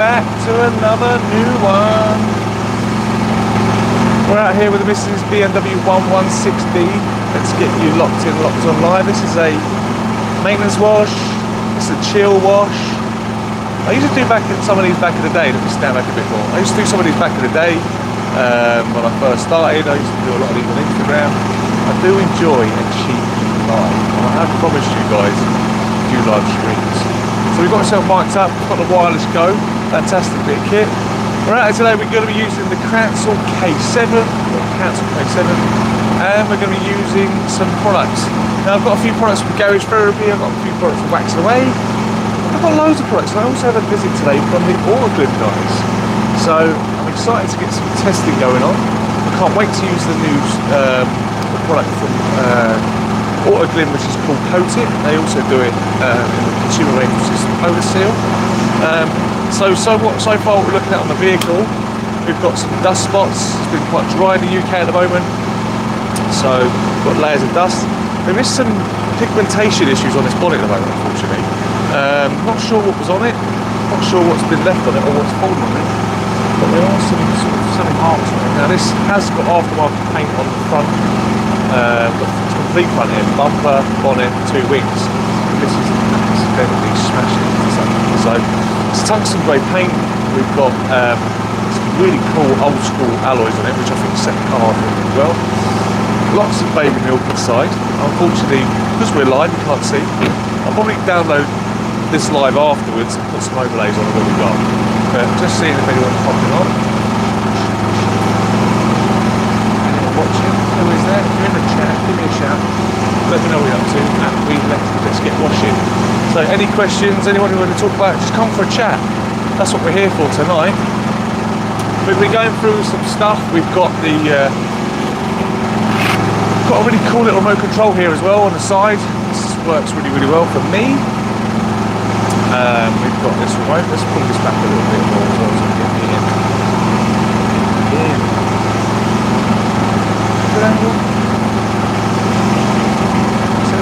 Back to another new one. We're out here with the Mrs. BMW 116D. Let's get you locked in, locked on live. This is a maintenance wash. It's a chill wash. I used to do some of these back in the day. Let me stand back a bit more. I used to do some of these back in the day when I first started. I used to do a lot of these on Instagram. I do enjoy a cheap live. And I have promised you guys to do live streams. So we've got ourselves mic'd up. We've got the wireless go. Fantastic bit of kit. We're out here today, we're going to be using the Cancel K7, and we're going to be using some products. Now I've got a few products from Garage Therapy, I've got a few products from Wax Away, I've got loads of products, and I also have a visit today from the Autoglym guys. So I'm excited to get some testing going on. I can't wait to use the new product from Autoglym, which is called Coat It. They also do it in the consumer range, which is Polar Seal. So far what we're looking at on the vehicle, we've got some dust spots. It's been quite dry in the UK at the moment, so we've got layers of dust. There is some pigmentation issues on this bonnet at the moment, unfortunately. Not sure what was on it, not sure what's been left on it or what's fallen on it, but there are some marks on it. Now this has got aftermarket paint on the front, complete front end, bumper, bonnet, 2 wings. This is accidentally smashing into something. So it's tungsten grey paint. We've got some really cool old school alloys on it, which I think set the car off really well. Lots of baby milk inside. Unfortunately, because we're live, you can't see. I'll probably download this live afterwards and put some overlays on what we've got. But just seeing if anyone's popping on. Anyone watching? Who is there? If you're in the chat, give me a shout. Let me know what you're up to, and let's get washing. So any questions, anyone who want to talk about it, just come for a chat. That's what we're here for tonight. We'll be going through some stuff. We've got got a really cool little remote control here as well on the side. This works really, really well for me. We've got this remote. Let's pull this back a little bit more as well so we get me in. Good angle.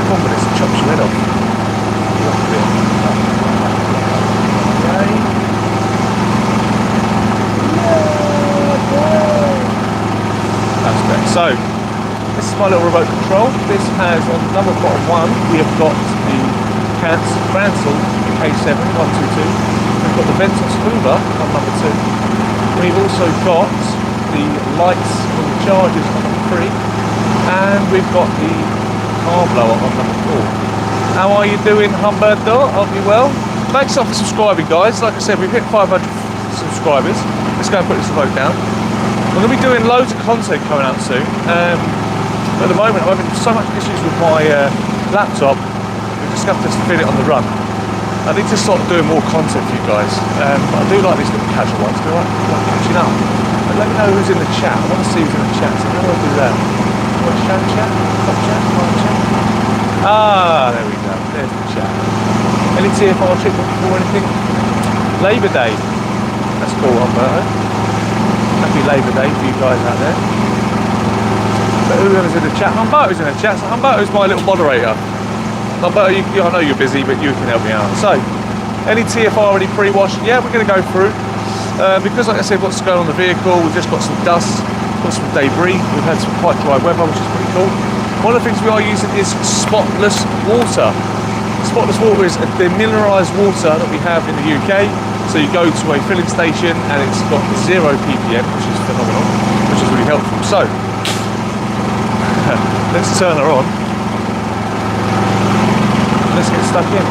But it chops your head off. That's great. So this is my little remote control. This has on number bottom one, we have got the Cancel K7 122. We've got the Ventus Hoover on number 2. We've also got the lights on the chargers on number 3, and we've got the car blower on number 4. How are you doing, Humberto? Hope you well. Thanks for subscribing, guys. Like I said, we've hit 500 subscribers. Let's go and put this vote down. We're going to be doing loads of content coming out soon. At the moment, I'm having so much issues with my laptop. We just have to fit it on the run. I need to start doing more content for you guys. I do like these little casual ones. I like catching up. But let me know who's in the chat. I want to see who's in the chat. So how do I do that? Chat, top chat, live chat. Ah, there we go. There's the chat. Any TFR trip or anything? Labour Day. That's cool, Humberto. Happy Labour Day for you guys out there. But whoever's in the chat, Humberto's in the chat. So Humberto's my little moderator. Humberto, I know you're busy, but you can help me out. So, any TFR, any pre-wash? Yeah, we're going to go through. Because, like I said, what's going on in the vehicle? We've just got some dust. Got some debris. We've had some quite dry weather, which is pretty cool. One of the things we are using is spotless water. Spotless water is a demineralised water that we have in the UK. So you go to a filling station and it's got 0 ppm, which is phenomenal, which is really helpful. So let's turn her on. Let's get stuck in.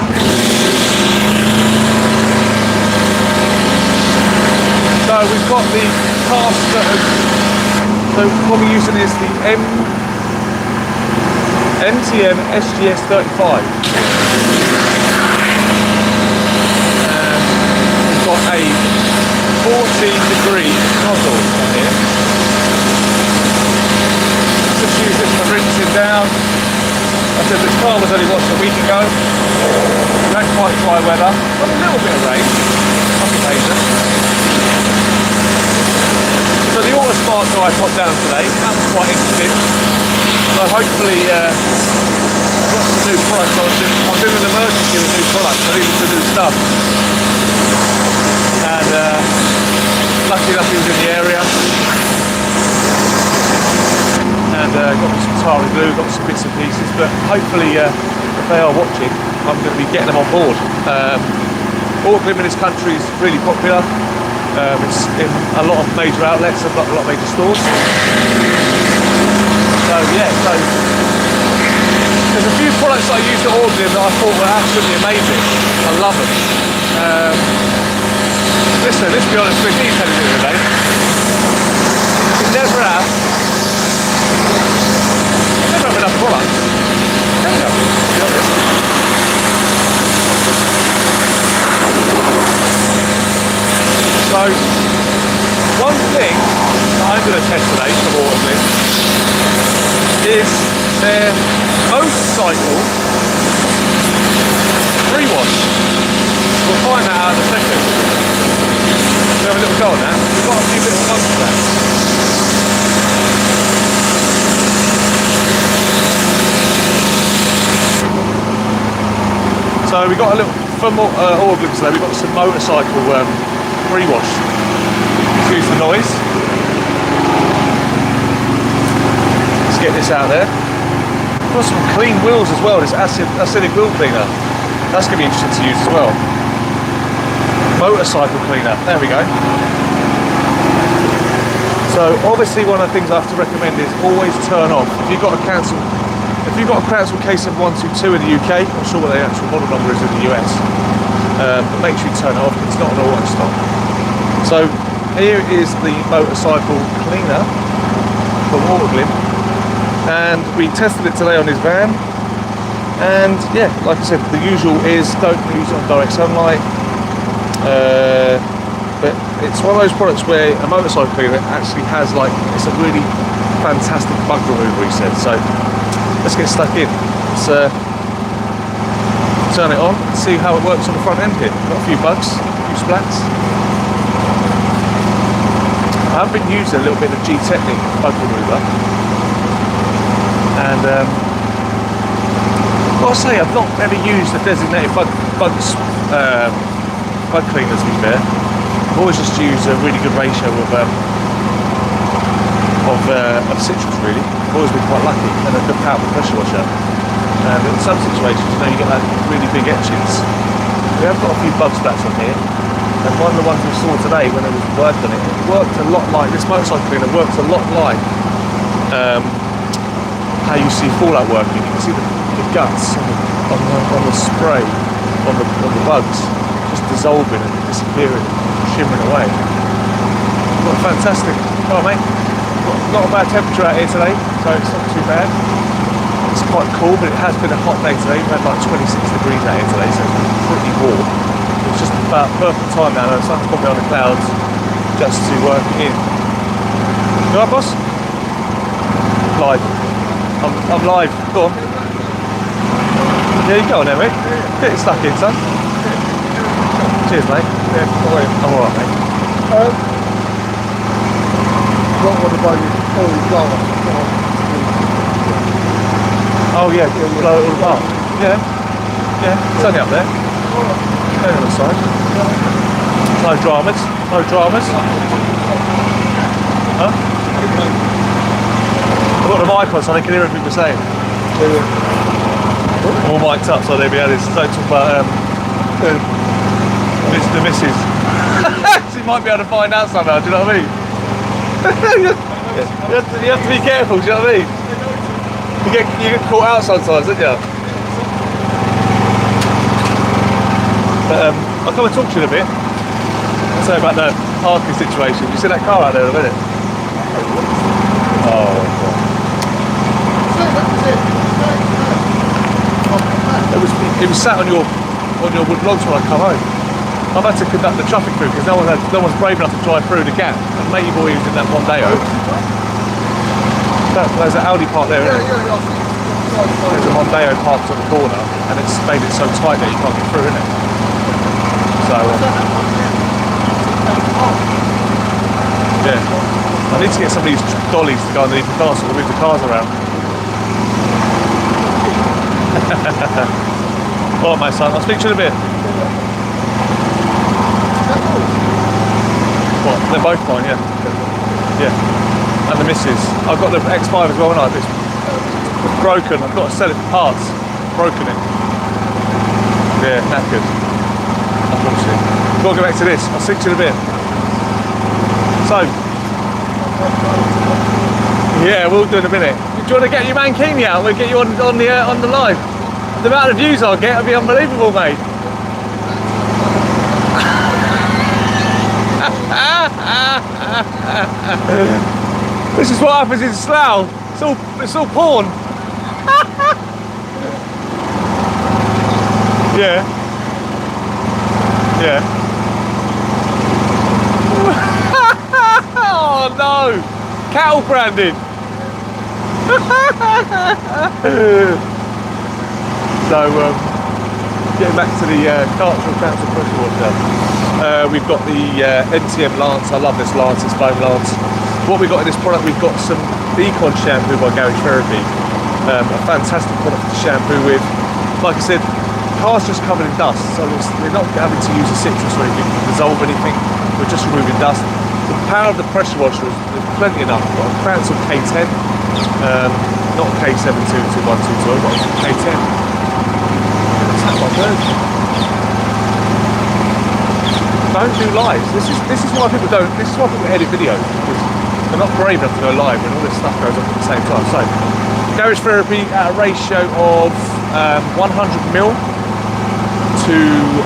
So we've got the caster. So what we're using is the MTM SGS 35. We've got a 14-degree nozzle on here. Just use this for rinsing down. I said this car was only washed a week ago. We had quite dry weather, got a little bit of rain. Nothing major. So the Auto Smart that I put down today, that was quite interesting. So hopefully I've got some new products. I'm doing an emergency with new products. I need some new stuff. and lucky enough he was in the area, and got me some tar and glue, got some bits and pieces, but hopefully if they are watching, I'm going to be getting them on board. Auckland in this country is really popular. It's in a lot of major outlets and a lot of major stores. So yeah, so there's a few products that I used at Auckland that I thought were absolutely amazing. I love them. Listen, let's be honest, we're detailing it today. You never have enough product. Never have, to be honest. So, one thing that I'm going to test today from Auckland is their motorcycle pre-wash. We'll find that out in a second. We'll have a little go on that. We've got a few little bugs for that. So we got a little, from Auckland today, we got some motorcycle pre-wash. Excuse the noise. Let's get this out there. We've got some clean wheels as well, this acidic wheel cleaner. That's going to be interesting to use as well. Motorcycle cleaner, there we go. So obviously one of the things I have to recommend is always turn off. If you've got a cancel K7122 in the UK, I'm not sure what the actual model number is in the US, but make sure you turn it off, it's not an auto stop. So here is the motorcycle cleaner from Auckland, and we tested it today on his van, and yeah, like I said, the usual is don't use it on direct sunlight, but it's one of those products where a motorcycle cleaner actually has it's a really fantastic bug remover, he said. So let's get stuck in. Let's turn it on and see how it works on the front end here. Got a few bugs, a few splats. I have been using a little bit of G-Technic bug remover, and I've got to say I've not ever used the designated bug cleaners, to be fair. I've always just used a really good ratio of citrus, really. I've always been quite lucky, and a good powerful pressure washer. And in some situations, you get like really big etchings. We have got a few bug splats on here, and one of the ones we saw today when there was work on it, it worked a lot like, this motorcycle cleaner works a lot like how you see Fallout working. You can see the guts on the spray, on the bugs, just dissolving and disappearing, shimmering away. Got fantastic. Oh mate, not a bad temperature out here today, so it's not too bad. It's quite cool, but it has been a hot day today. We've had like 26 degrees out here today, so it's pretty warm. It's just about perfect time now. The sun's got me on the clouds just to work in. You alright, boss? Live. I'm live. Go on. Yeah, you go on there, mate. Get it stuck in, son. Cheers, mate. Yeah, I'm alright, mate. What about you? Oh yeah, blow it all apart. Yeah, it's only up there. Only on the side. No dramas, no dramas. Huh? I've got the mic on so they can hear everything we're saying. All mic'd up so they'll be able to talk about the missus. She might be able to find out somehow, do you know what I mean? you have to be careful, do you know what I mean? You get caught out sometimes, don't you? But I'll come and talk to you in a bit. I'll say about the parking situation. You see that car out there in a minute? Oh God. It was sat on your wood logs when I come home. I've had to conduct the traffic through because no one's brave enough to drive through the gap. And matey boy who's in that Mondeo. There's an Audi park there, isn't it? There's a Mondeo parked on the corner, and it's made it so tight that you can't get through, isn't it? So, yeah. I need to get some of these dollies to go underneath the car so we move the cars around. Alright, mate, son. I'll speak to you in a bit. They're both mine, yeah. Yeah. And the missus. I've got the X5 as well, and it's broken. I've got to sell it for parts. Broken it. Yeah, knackered. Unfortunately. I've got to go back to this. I'll see you in a bit. So. Yeah, we'll do in a minute. Do you want to get your mankini out? We'll get you on the live. The amount of views I'll get will be unbelievable, mate. This is what happens in Slough. It's all porn. Yeah. Yeah. Oh no! Cattle branded. So getting back to the Cartwright Council pressure washer. We've got the NTM Lance. I love this Lance, this foam Lance. What we've got in this product, we've got some Econ shampoo by Garage Therapy. A fantastic product to shampoo with. Like I said, the car's just covered in dust, so we're not having to use a citrus or anything to dissolve anything. We're just removing dust. The power of the pressure washer is plenty enough. We've got a Council K10, not K722122, I've got a K10. Don't do lives. This is why people don't. This is why people edit videos, because they're not brave enough to go live when all this stuff goes on at the same time. So, Garage Therapy at a ratio of 100ml to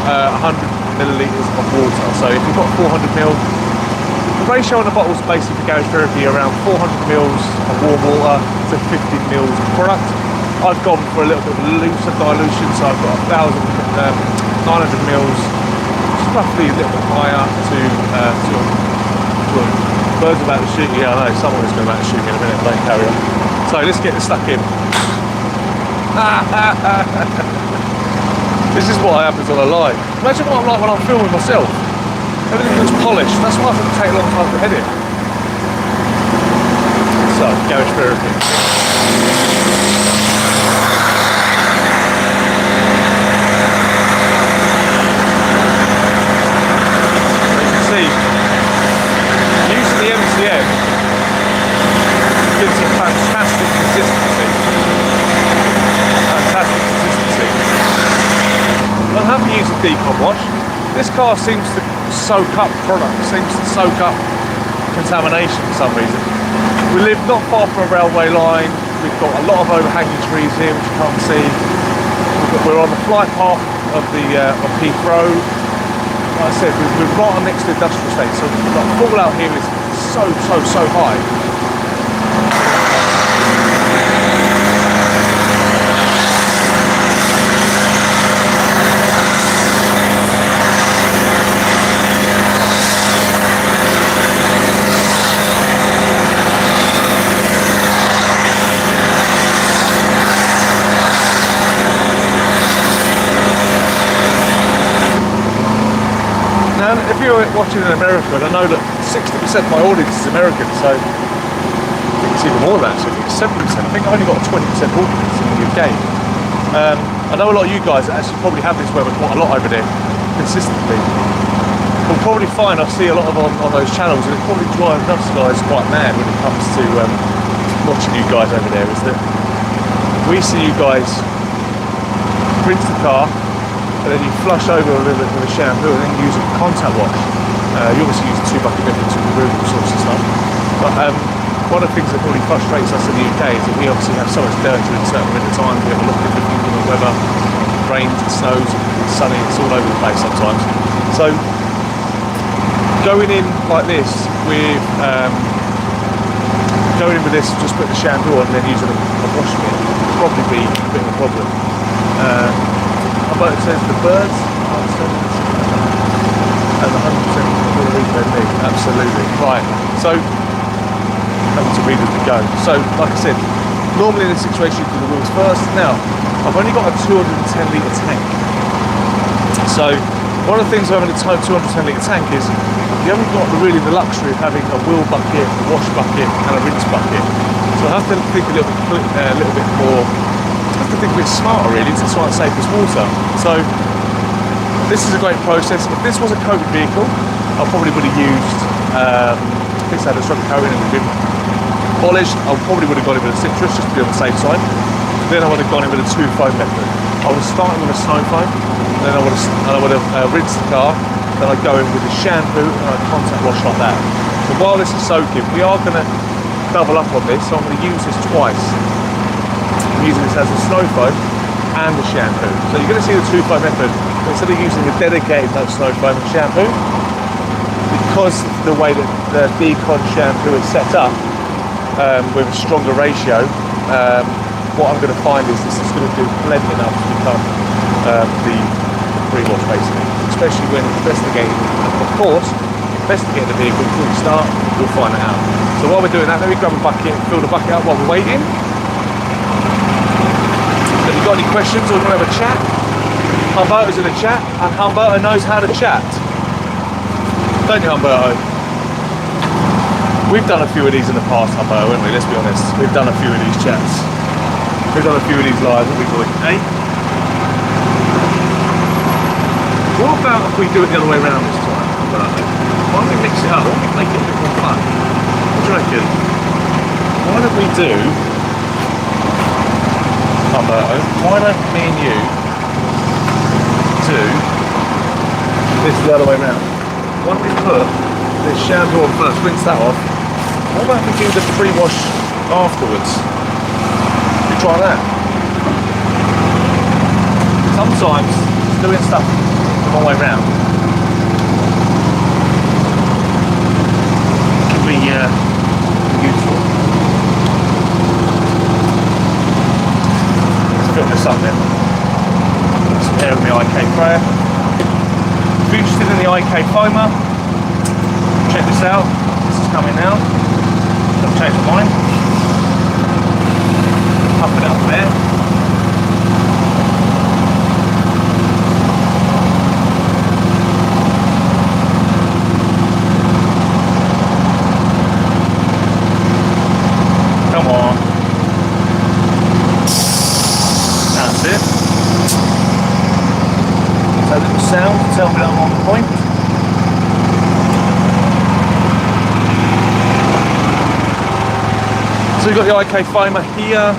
100 millilitres of water. So if you've got 400ml, the ratio on the bottle is basically for Garage Therapy around 400ml of warm water to 50ml of product. I've gone for a little bit of looser dilution, so I've got 900ml, roughly a little bit higher to birds about to shoot. Yeah, I know someone is going about to shoot me in a minute. Don't carry on. So let's get this stuck in. This is what happens on a live. Imagine what I'm like when I'm filming myself. Everything looks polished. That's why I think it take a long time to edit. So, Garage Therapy. See, using the MTM gives a fantastic consistency. Fantastic consistency. I'm happy using decon wash. This car seems to soak up product, seems to soak up contamination for some reason. We live not far from a railway line. We've got a lot of overhanging trees here, which you can't see. We're on the flight path of Heathrow. Like I said, we're right next to the industrial estate, so the fallout here is so high. Now, if you're watching in America, and I know that 60% of my audience is American, so I think it's even more than that, so I think it's 70%. I think I've only got a 20% audience in the UK. I know a lot of you guys that actually probably have this weather quite a lot over there, consistently. You'll probably find I see a lot of on those channels, and it probably drives us guys quite mad when it comes to watching you guys over there, is that we see you guys rinse the car, and then you flush over a little bit with a shampoo, and then you use a contact wash. You obviously use a 2-bucket difference to remove all sorts of stuff. But one of the things that really frustrates us in the UK is that we obviously have so much dirt during certain winter times. We have a lot of different things in the weather. It rains, it snows, it's sunny, it's all over the place sometimes. So going in like this with just put the shampoo on and then using a wash mitt would probably be a bit of a problem. But it says the birds are and 100% for the weekend me. Absolutely. Right. So having to read as we go. So like I said, normally in this situation you do the wheels first. Now, I've only got a 210 litre tank. So one of the things of having a 210 litre tank is you haven't got really the luxury of having a wheel bucket, a wash bucket and a rinse bucket. So I have to think a little bit more. I have to think a bit smarter really to try and save this water. So this is a great process. If this was a coated vehicle, I probably would have used This had a strong coating and been polished. I probably would have gone in with a citrus just to be on the safe side. Then I would have gone in with a 2 foam method. I would have started with a snow foam, and then I would have rinsed the car. Then I'd go in with the shampoo and I'd contact wash like that. So while this is soaking, we are going to double up on this. So I'm going to use this twice. I'm using this as a snow foam and a shampoo. So you're going to see the 2 foam method. Instead of using a dedicated snow foam and shampoo, because the way that the Decon shampoo is set up with a stronger ratio, what I'm going to find is this is going to do plenty enough to become the pre-wash basically, especially when investigating. Of course, investigating the vehicle before we start, we'll find it out. So while we're doing that, let me grab a bucket, fill the bucket up while we're waiting. Have you got any questions or you want to have a chat? Humberto's in the chat, and Humberto knows how to chat. Don't you, Humberto? We've done a few of these in the past, Humberto, haven't we? Let's be honest. We've done a few of these chats. We've done a few of these lives, haven't we, boy? Hey? What about if we do it the other way around this time, Humberto? Why don't we mix it up? Why don't we make it a bit more fun? What do you reckon? Why don't we do, Humberto, why don't me and you do this the other way around? Why don't we put this shampoo on first, rinse that off. What about if we do the pre-wash afterwards? We try that. Sometimes doing stuff the wrong way round can be useful. Let's fill this up then. Some air in the IK sprayer. If you're interested in the IK foamer, check this out. This is coming now. I've changed my mind. Pump it up there. Come on. That's it. So a little sound to tell me that I'm on point. So we've got the IK foamer here.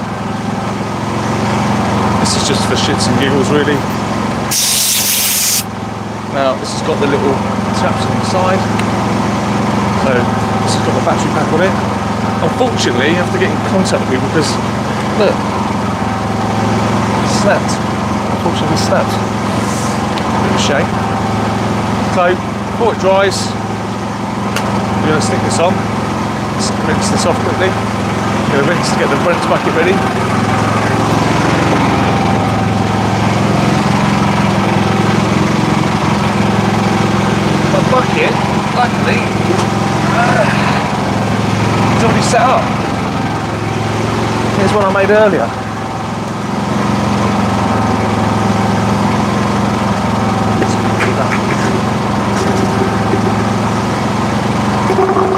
This is just for shits and giggles really. Now this has got the little taps on the side. So this has got the battery pack on it. Unfortunately you have to get in contact with me because look, it's snapped. Unfortunately it's snapped. Bit of a shame. So before it dries, we're going to stick this on. Let's rinse this off quickly. Rinse to get the rinse bucket ready. My bucket, luckily, is already set up. Here's one I made earlier.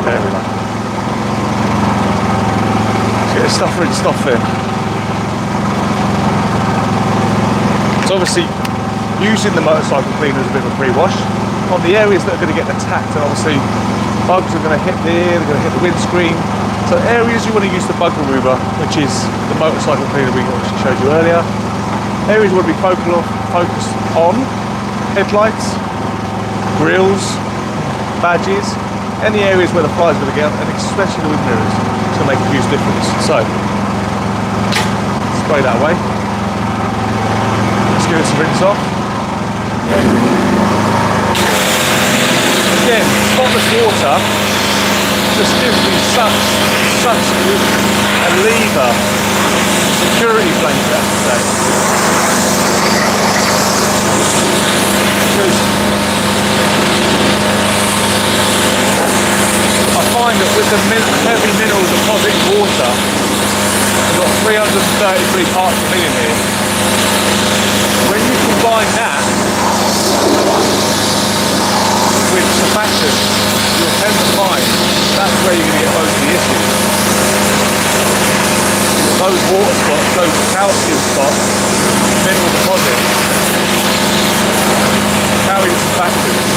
There we go. Get the stuff rinsed off there. So obviously using the motorcycle cleaner as a bit of a pre-wash on the areas that are going to get attacked, and obviously bugs are going to hit there, they're going to hit the windscreen. So areas you want to use the bug remover, which is the motorcycle cleaner we actually showed you earlier. Areas you want to be focused on: headlights, grills, badges, any areas where the flies are going to get, and especially the wind mirrors. It's going to make a huge difference. So, spray that away. Let's give it some rinse off. Again, spotless water just gives me such a lever, security blanket, I have to say. Because I find that with the heavy mineral deposit water, we've got 333 parts per million here. When you combine that with surfactant, you'll tend to find that's where you're going to get most of the issues. Those water spots, those calcium spots, mineral deposits, carry the surfactants.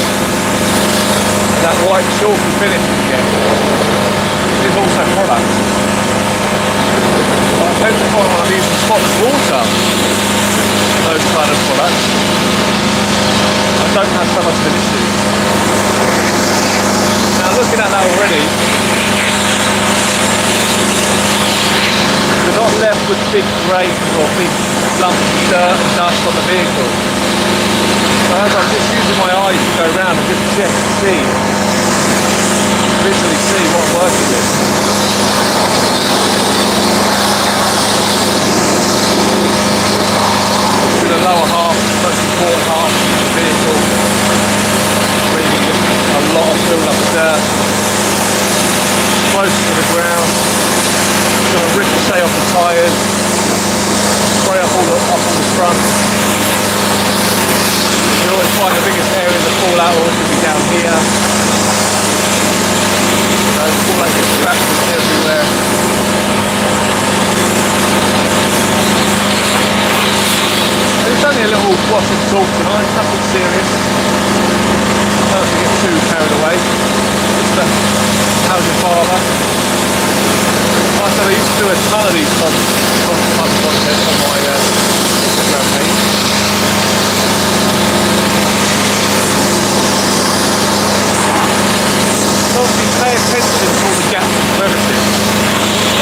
that white chalky finish you get is also product. But I tend to find when I'm using spotless water, those kind of products, I don't have so much of an issue. Now looking at that already, we're not left with big grains or big lumps of dirt and dust on the vehicle. So as I'm just using my eyes to go around and just check to see, visually see what I'm working with. To the lower half, most important half of the vehicle, where you get a lot of build up of dirt, close to the ground, it's going to ricochet off the tyres, spray up all the front. You always find the biggest areas of fallout always going to be down here. Fallout gets scratches everywhere. It's only a little wash and talk tonight, nothing serious. Don't get too carried away. Just a housing father. Like I said, I used to do a ton of these type of content on my Instagram page. So obviously pay attention to all the gaps and crevices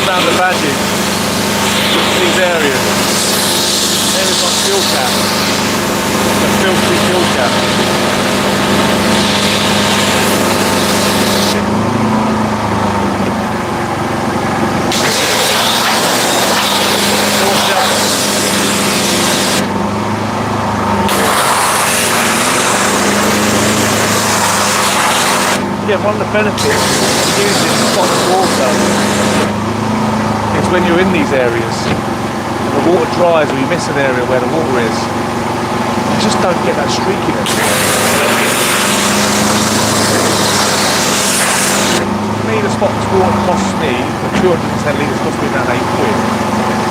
around the badges, these areas. There's my fuel cap, the filthy fuel cap. Yeah, one of the benefits of using spotless water is when you're in these areas, the water dries or you miss an area where the water is, you just don't get that streakiness. For me, the spotless water costs me, for 210 litres, costs me around £8.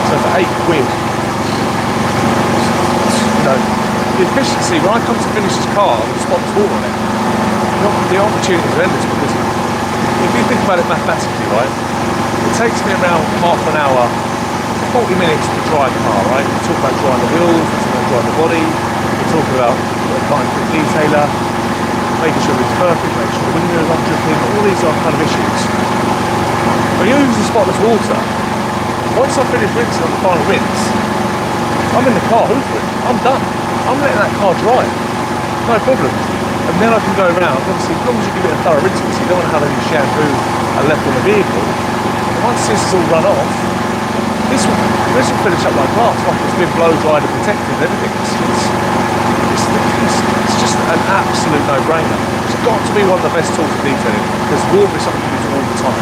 So for £8, the efficiency, when I come to finish this car with spotless water on it, the opportunities are endless, because if you think about it mathematically, right, it takes me around half an hour, 40 minutes to dry a car, right? We talk about drying the wheels, we talk about drying the body, we talk about applying for a detailer, making sure it's perfect, making sure the windows aren't dripping, all these are kind of issues. When you use the spotless water, once I've finished rinsing on the final rinse, I'm in the car hoovering, I'm done. I'm letting that car dry, no problem. And then I can go around, obviously as long as you give it a thorough rinse, you don't want to have any shampoo left on the vehicle. And once this is all run off, this will finish up like glass, like it's been blow dried and protected and everything. It's just an absolute no-brainer. It's got to be one of the best tools for detailing, because water is something you use all the time.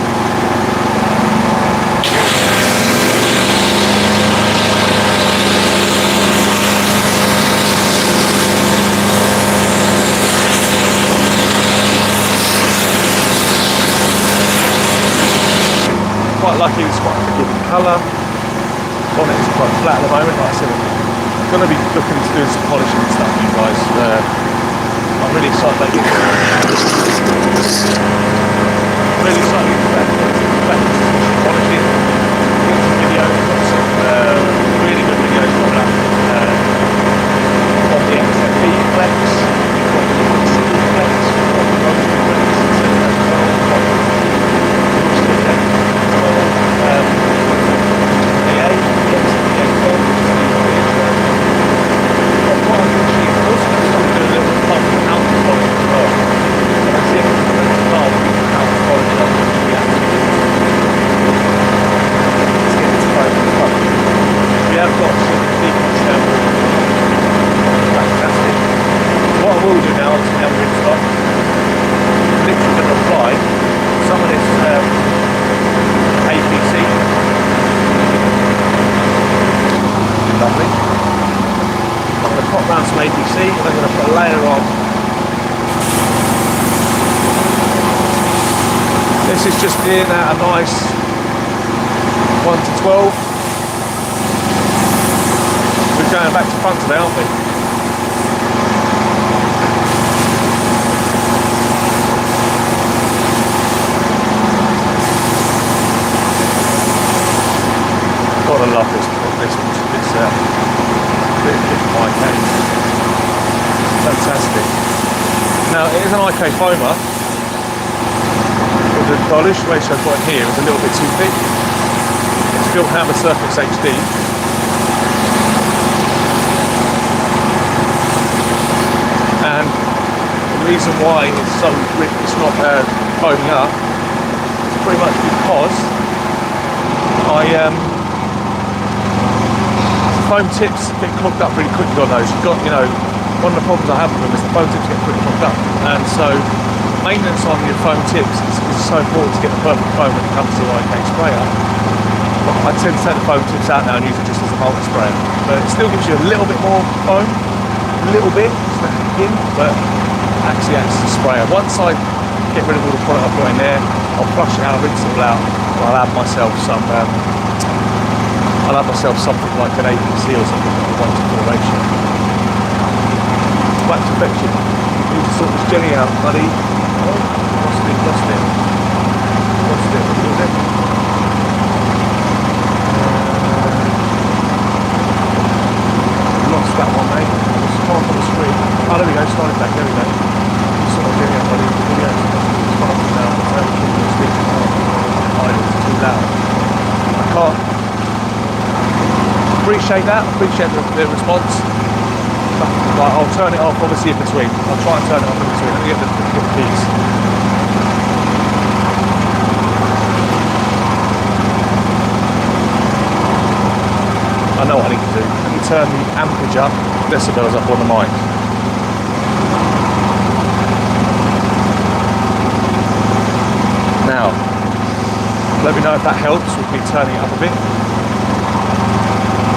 Quite lucky, it's quite a forgiving colour. Bonnet is quite flat at the moment. Like I said, I'm going to be looking to do some polishing and stuff for you guys. I'm really excited about it. Really excited to get back to polishing. Get some videos, got some really good videos coming up on the XMP Flex. We've got the XMP Flex, we've got the Rotary Flex, This is just in at a nice 1 to 12. We're going back to front today, aren't we? love this bit of IK. Fantastic. Now it is an IK foamer, but the dilution ratio I've got here is a little bit too thick. It's built Hammer Surface HD. And the reason why it's so it's not foaming up is pretty much because foam tips get clogged up really quickly on those. You've got, you know, one of the problems I have with them is the foam tips get pretty clogged up, and so maintenance on your foam tips is so important to get the perfect foam when it comes to IK sprayer. But I tend to take the foam tips out now and use it just as a multi sprayer. But it still gives you a little bit more foam, a little bit, just let it in, but actually acts as a sprayer. Once I get rid of all the product I've got in there, I'll flush it out, rinse it all out, and I'll add myself something like an APC or something like a 1:4 ratio. Wax perfection. You need to sort this jelly out, buddy. Oh, lost it. Lost that one, mate. It's come up on the screen. Oh, there we go, started back, there we go. You sort of jelly out, buddy. The video is fast now. It's too loud. I can't. Appreciate that, appreciate the response. Right, I'll turn it off obviously in between. I'll try and turn it off in between. Let me get the keys. I know what I need to do. Let me turn the ampage up, decibels up on the mic. Now, let me know if that helps with me turning it up a bit.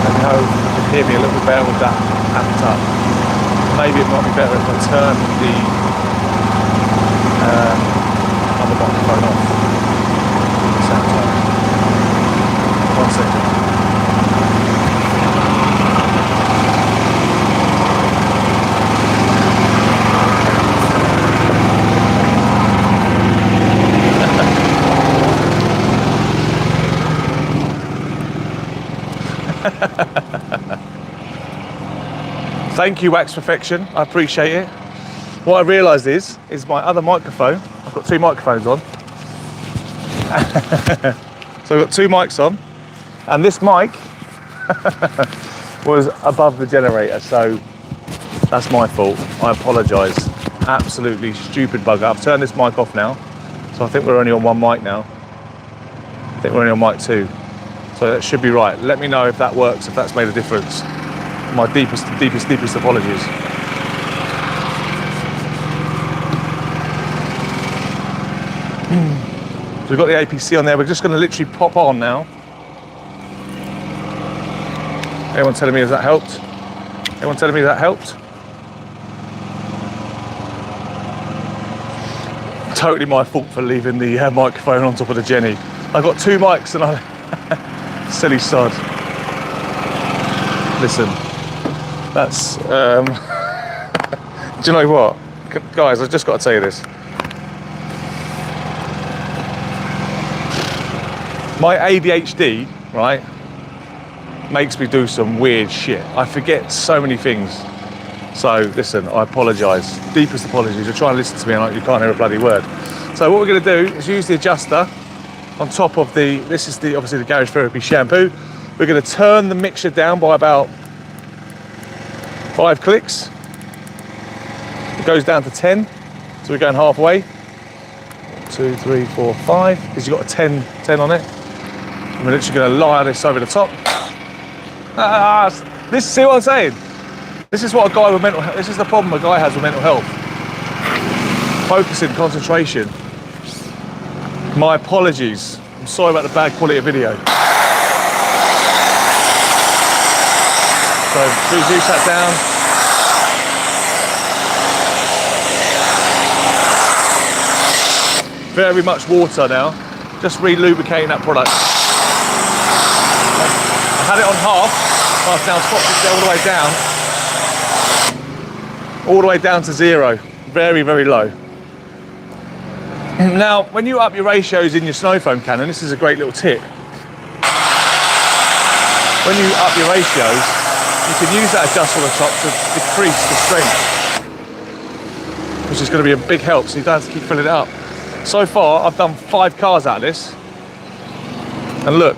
Let me know if you can hear me a little bit better with that amped up. Maybe it might be better if I turn the other microphone off at the same time. 1 second. Thank you, Wax Perfection. I appreciate it. What I realised is my other microphone. I've got two microphones on. So I've got two mics on, and this mic was above the generator. So that's my fault. I apologise. Absolutely stupid bugger. I've turned this mic off now, so I think we're only on one mic now. I think we're only on mic 2. So that should be right. Let me know if that works, if that's made a difference. My deepest apologies. So we've got the APC on there. We're just going to literally pop on now. Anyone telling me that helped? Anyone telling me that helped? Totally my fault for leaving the microphone on top of the Jenny. I got two mics and I... Silly sod. Listen, that's... Do you know what? Guys, I've just got to tell you this. My ADHD, right, makes me do some weird shit. I forget so many things. So, listen, I apologise. Deepest apologies. You're trying to listen to me and you can't hear a bloody word. So what we're going to do is use the adjuster on top of the, this is the obviously the Garage Therapy shampoo. We're going to turn the mixture down by about 5 clicks. It goes down to 10, so we're going halfway. 1, 2, 3, 4, 5, because you've got a 10 on it. And we're literally going to layer this over the top. This, see what I'm saying? This is what a guy with mental health, this is the problem a guy has with mental health. Focusing, concentration. My apologies. I'm sorry about the bad quality of video. So, reduce that down. Very much water now. Just re-lubricating that product. I had it on half. I've now swapped it all the way down. All the way down to 0. Very, very low. Now, when you up your ratios in your snow foam cannon, this is a great little tip. when you up your ratios, you can use that adjust on the top to decrease the strength, which is going to be a big help, so you don't have to keep filling it up. So far, I've done 5 cars out of this, and look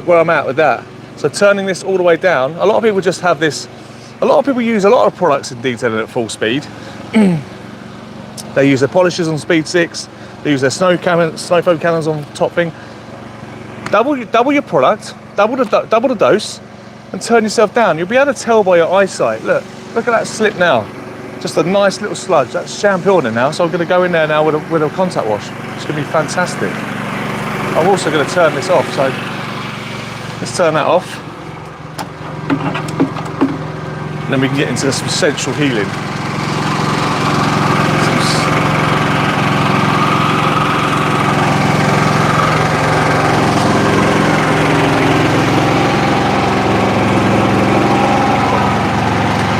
where I'm at with that. So turning this all the way down, a lot of people just have this, a lot of people use a lot of products in detailing at full speed. They use their polishers on speed 6, they use their snow foam cannons on top thing. Double your product, double the dose, and turn yourself down. You'll be able to tell by your eyesight. Look at that slip now. Just a nice little sludge. That's shampoo in now, so I'm going to go in there now with a contact wash. It's going to be fantastic. I'm also going to turn this off, so let's turn that off. And then we can get into some central healing.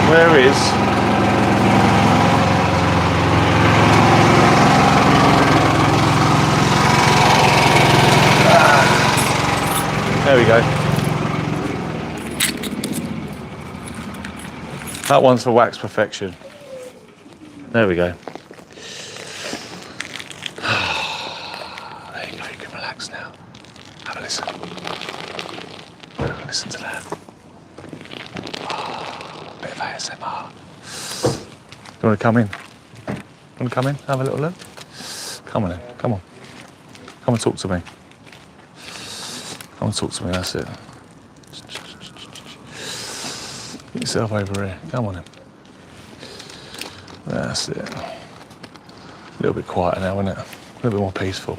Where is there we go. That one's for wax perfection. There we go. There you go, you can relax now. Have a listen. Listen to that. Bit of ASMR. You want to come in? Want to come in? Have a little look? Come on in, come on. Come and talk to me. Come and talk to me, that's it. Get yourself over here, come on in. That's it. A little bit quieter now, isn't it? A little bit more peaceful.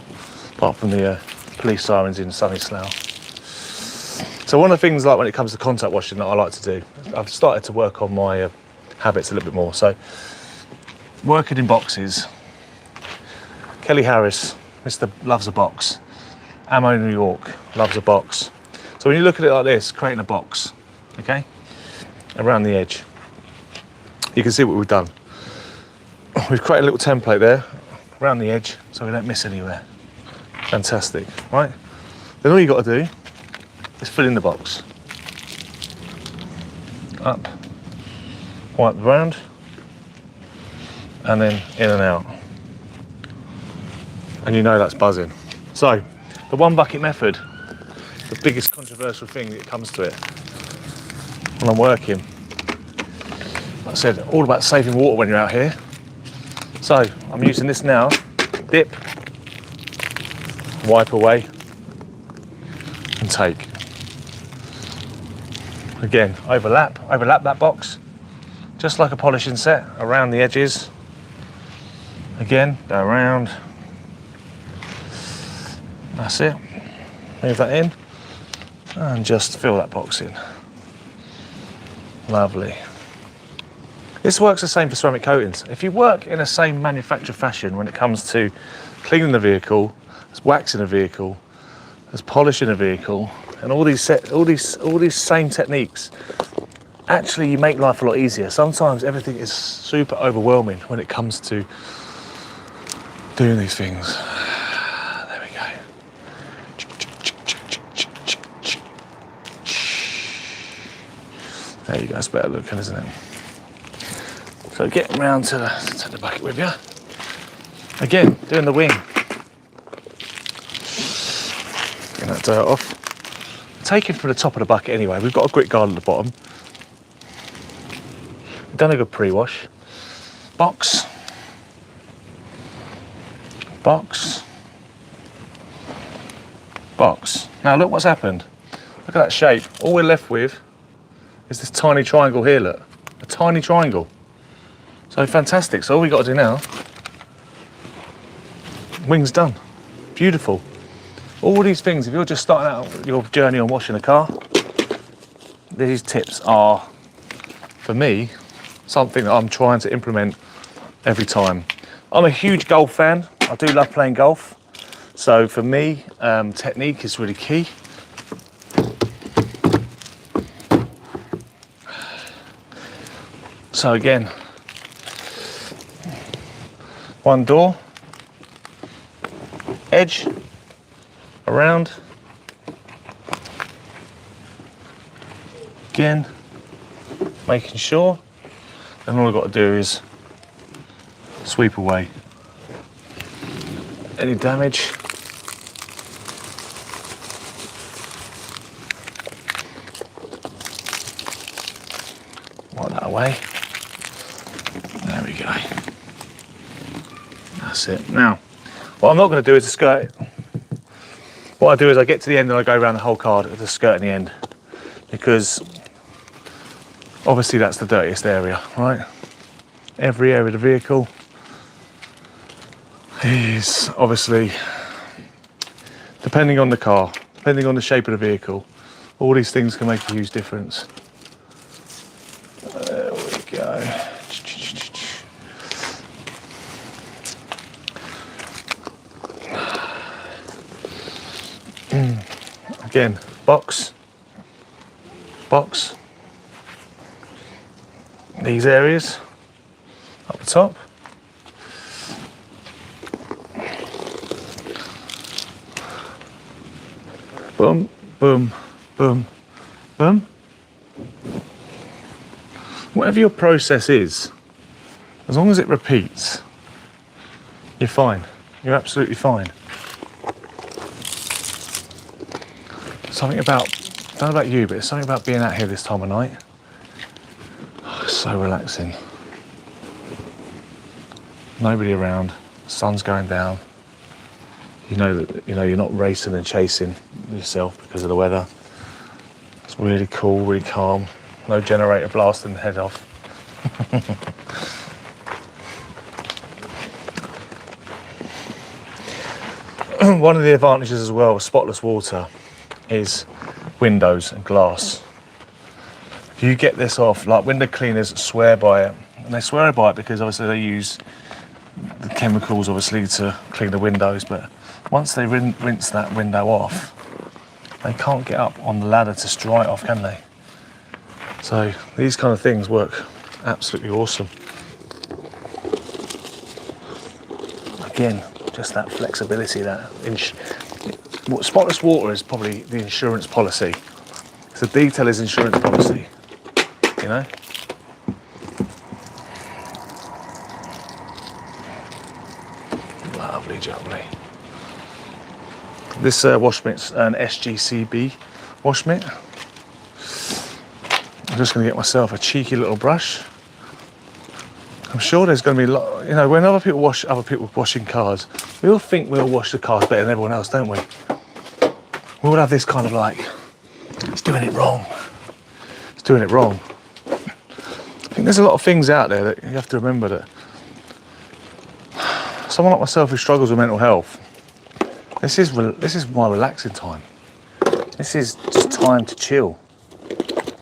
Apart from the police sirens in sunny Slough. So one of the things, like when it comes to contact washing, that I like to do, I've started to work on my habits a little bit more. So working in boxes, Kelly Harris, Mr. Loves a Box. Ammo New York loves a box. So when you look at it like this, creating a box, okay, around the edge, you can see what we've done. We've created a little template there around the edge, so we don't miss anywhere. Fantastic, right? Then all you got to do is fill in the box. Up, wipe round, and then in and out. And you know that's buzzing. So, the 1 bucket method, the biggest controversial thing that comes to it when I'm working. Like I said, all about saving water when you're out here. So, I'm using this now, dip, wipe away, and take. Again, overlap that box, just like a polishing set, around the edges. Again, go around. That's it. Move that in and just fill that box in. Lovely. This works the same for ceramic coatings. If you work in the same manufacturer fashion when it comes to cleaning the vehicle, as waxing a vehicle, as polishing a vehicle, and all these same techniques, actually you make life a lot easier. Sometimes everything is super overwhelming when it comes to doing these things. There you go, it's better looking, isn't it? So getting round to the bucket with you. Again, doing the wing. Get that dirt off. Taking from the top of the bucket anyway, we've got a grit guard at the bottom. We've done a good pre-wash. Box. Box. Box. Now look what's happened. Look at that shape. All we're left with is this tiny triangle here, look. A tiny triangle. So fantastic. So all we got to do now, wing's done. Beautiful. All these things, if you're just starting out your journey on washing a car, these tips are, for me, something that I'm trying to implement every time. I'm a huge golf fan. I do love playing golf. So for me, technique is really key. So again, one door, edge, around, again, making sure, and all I've got to do is sweep away any damage. Wipe that away. There we go. That's it. Now, what I'm not going to do is skirt it. What I do is I get to the end and I go around the whole car with the skirt in the end, because obviously that's the dirtiest area, right? Every area of the vehicle is obviously, depending on the car, depending on the shape of the vehicle, all these things can make a huge difference. There we go. Again, box, these areas up the top. Boom, boom, boom, boom. Whatever your process is, as long as it repeats, you're fine. You're absolutely fine. Something about, I don't know about you, but it's something about being out here this time of night. Oh, it's so relaxing. Nobody around, sun's going down. You know that you're not racing and chasing yourself because of the weather. It's really cool, really calm. No generator blasting the head off. One of the advantages as well of spotless water is windows and glass. If you get this off, like window cleaners swear by it, and they swear by it because obviously they use the chemicals obviously to clean the windows, but once they rinse that window off, they can't get up on the ladder to dry it off, can they? So these kind of things work absolutely awesome. Again, just that flexibility, spotless water is probably the insurance policy. So detail is insurance policy, you know? Lovely jubbly. This wash mitt's an SGCB wash mitt. I'm just going to get myself a cheeky little brush. I'm sure there's going to be when other people wash other people washing cars, we all think we'll wash the cars better than everyone else, don't we? We all have this kind of like, it's doing it wrong. It's doing it wrong. I think there's a lot of things out there that you have to remember that someone like myself who struggles with mental health, this is my relaxing time. This is just time to chill,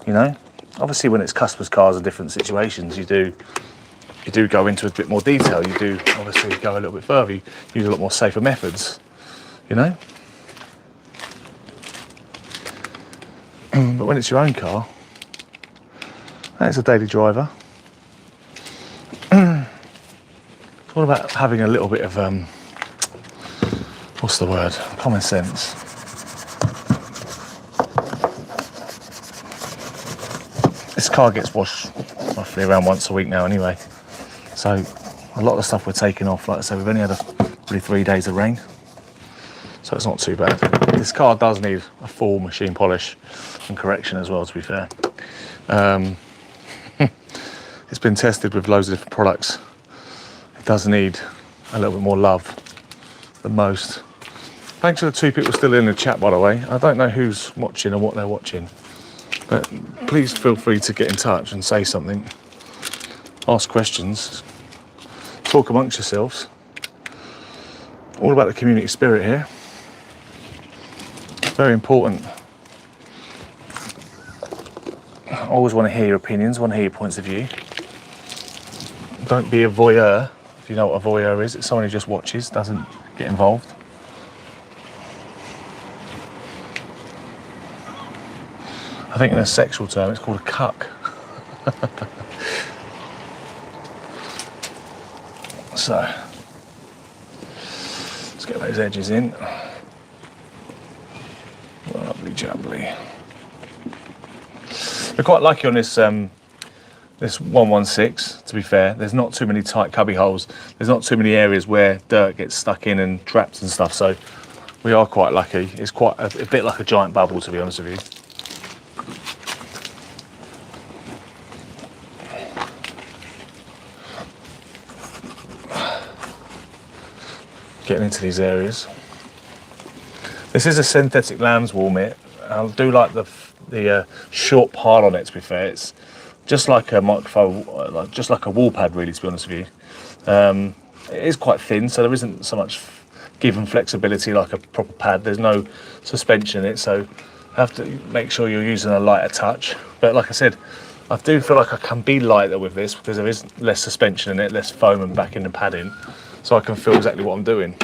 you know? Obviously when it's customers' cars and different situations, you do go into a bit more detail. You do obviously go a little bit further. You use a lot more safer methods, you know? But when it's your own car, it's a daily driver. It's all about having a little bit of, what's the word? Common sense. This car gets washed roughly around once a week now anyway. So a lot of the stuff we're taking off, like I said, we've only had probably 3 days of rain. So it's not too bad. This car does need a full machine polish and correction as well, to be fair. It's been tested with loads of different products. It does need a little bit more love than most. Thanks to the 2 people still in the chat, by the way. I don't know who's watching and what they're watching, but please feel free to get in touch and say something. Ask questions. Talk amongst yourselves. All about the community spirit here. Very important. I always want to hear your opinions, want to hear your points of view. Don't be a voyeur. If you know what a voyeur is, it's someone who just watches, doesn't get involved. I think in a sexual term, it's called a cuck. So, let's get those edges in. Lovely jubbly. We're quite lucky on this this 116. To be fair, there's not too many tight cubby holes. There's not too many areas where dirt gets stuck in and trapped and stuff. So we are quite lucky. It's quite a bit like a giant bubble, to be honest with you. Getting into these areas. This is a synthetic lamb's wool mitt. I do like the short pile on it, to be fair. It's just like a microfiber, just like a wool pad, really, to be honest with you. It is quite thin, so there isn't so much give and flexibility like a proper pad. There's no suspension in it, so you have to make sure you're using a lighter touch. But like I said, I do feel like I can be lighter with this because there is less suspension in it, less foam and backing and padding, so I can feel exactly what I'm doing.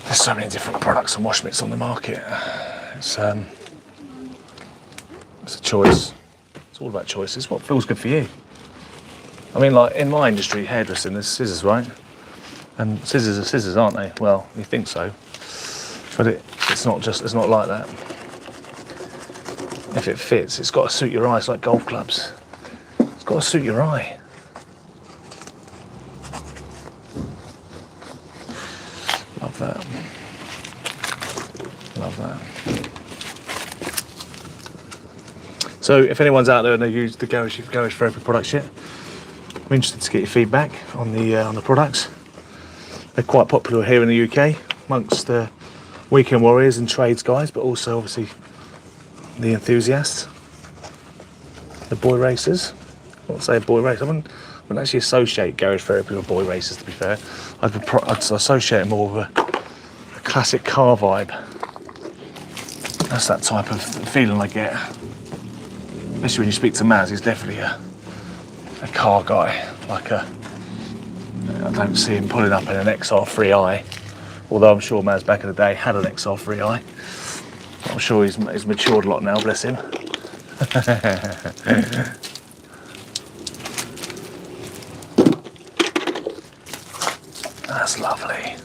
There's so many different products and wash mitts on the market. It's a choice. It's all about choices. What feels good for you? I mean, like in my industry, hairdressing, there's scissors, right? And scissors are scissors, aren't they? Well, you think so, but it's not like that. If it fits, it's got to suit your eye. It's like golf clubs. It's got to suit your eye. Love that. Love that. So if anyone's out there and they use the garage therapy products yet, I'm interested to get your feedback on the products. They're quite popular here in the UK amongst the weekend warriors and trades guys, but also obviously the enthusiasts, the boy racers. I wouldn't say boy race. I wouldn't actually associate garage therapy with boy racers, to be fair. I'd associate it more with a classic car vibe. That's that type of feeling I get. Especially when you speak to Maz, he's definitely a car guy. I don't see him pulling up in an XR3i, although I'm sure Maz back in the day had an XR3i. I'm sure he's matured a lot now, bless him. That's lovely.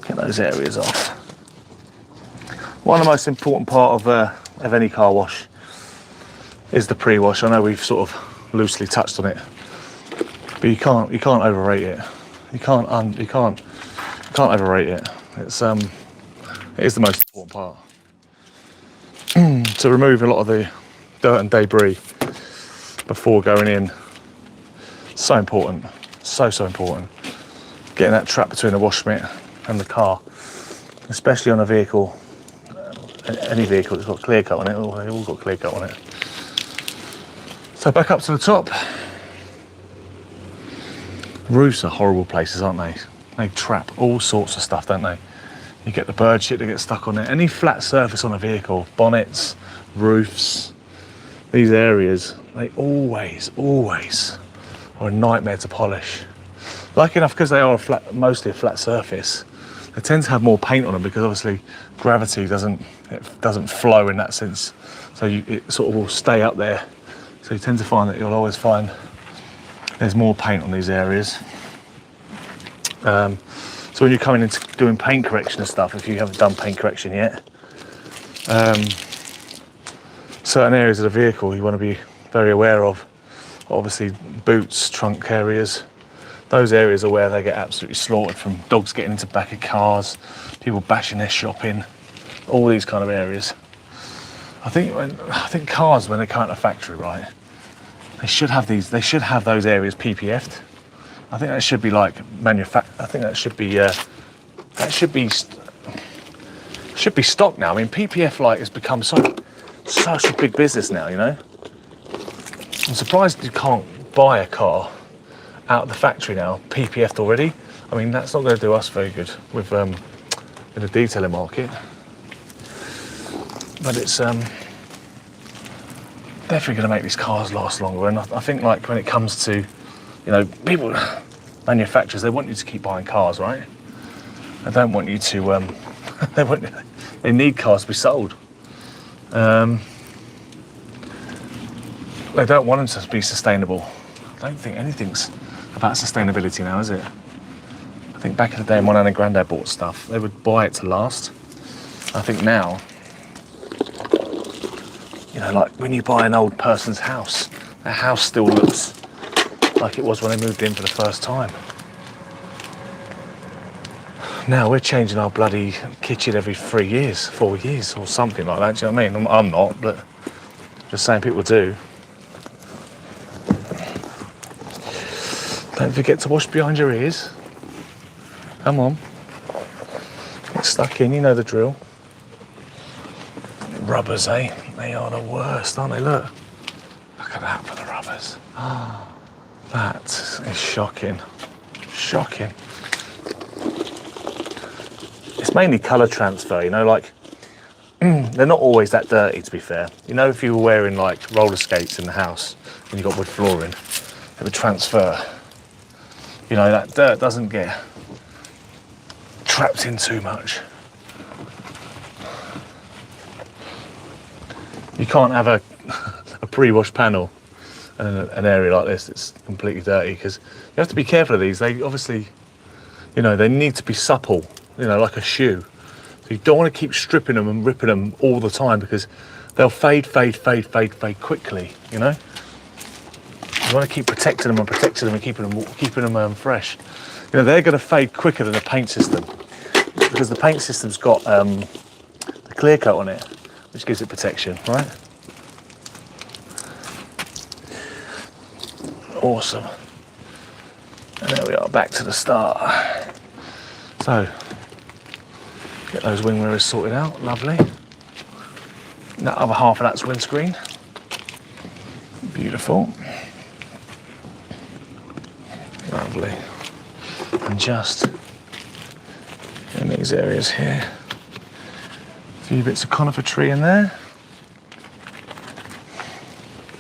Get those areas off. One of the most important part of any car wash is the pre-wash. I know we've sort of loosely touched on it, but you can't overrate it. You can't overrate it. It is the most important part. To remove a lot of the dirt and debris before going in. So important. So important. Getting that trap between the wash mitt and the car, especially on a vehicle, any vehicle that's got clear cut on it. Oh, they've all got clear cut on it. So back up to the top. Roofs are horrible places, aren't they? They trap all sorts of stuff, don't they? You get the bird shit that gets stuck on it. Any flat surface on a vehicle, bonnets, roofs, these areas, they always are a nightmare to polish. Lucky enough, because they are mostly a flat surface, they tend to have more paint on them because obviously gravity doesn't flow in that sense. So it sort of will stay up there. So you tend to find that you'll always find there's more paint on these areas. So when you're coming into doing paint correction and stuff, if you haven't done paint correction yet, certain areas of the vehicle you want to be very aware of. Obviously boots, trunk areas, those areas are where they get absolutely slaughtered, from dogs getting into back of cars, people bashing their shop in, all these kind of areas. I think cars, when they come out of the factory, right, they should have those areas PPF'd. I think that should be like I think that should be stock now. I mean, PPF has become such a big business now, you know. I'm surprised you can't buy a car out of the factory now PPF'd already. I mean, that's not going to do us very good with in the detailing market. But it's definitely going to make these cars last longer. And I think like when it comes to, you know, people, manufacturers, they want you to keep buying cars, right? They don't want you to, they need cars to be sold. They don't want them to be sustainable. I don't think anything's about sustainability now, is it? I think back in the day when my nan and granddad bought stuff, they would buy it to last. I think now, you know, like when you buy an old person's house, their house still looks like it was when they moved in for the first time. Now we're changing our bloody kitchen every 3 years, 4 years or something like that, do you know what I mean? I'm not, but just saying people do. Don't forget to wash behind your ears. Come on. Get stuck in, you know the drill. Rubbers, eh? They are the worst, aren't they? Look. Look at that for the rubbers. That is shocking. Shocking. It's mainly colour transfer, you know, like, they're not always that dirty, to be fair. You know, if you were wearing, like, roller skates in the house and you got wood flooring, it would transfer. You know, that dirt doesn't get trapped in too much. You can't have a pre-washed panel and an area like this that's completely dirty, because you have to be careful of these. They obviously, you know, they need to be supple, you know, like a shoe. So you don't want to keep stripping them and ripping them all the time, because they'll fade quickly, you know? You want to keep protecting them and keeping them fresh. You know, they're going to fade quicker than the paint system, because the paint system's got the clear coat on it, which gives it protection, right? Awesome. And there we are, back to the start. So, get those wing mirrors sorted out, lovely. And that other half of that's windscreen. Beautiful. Lovely. And just in these areas here, a few bits of conifer tree in there.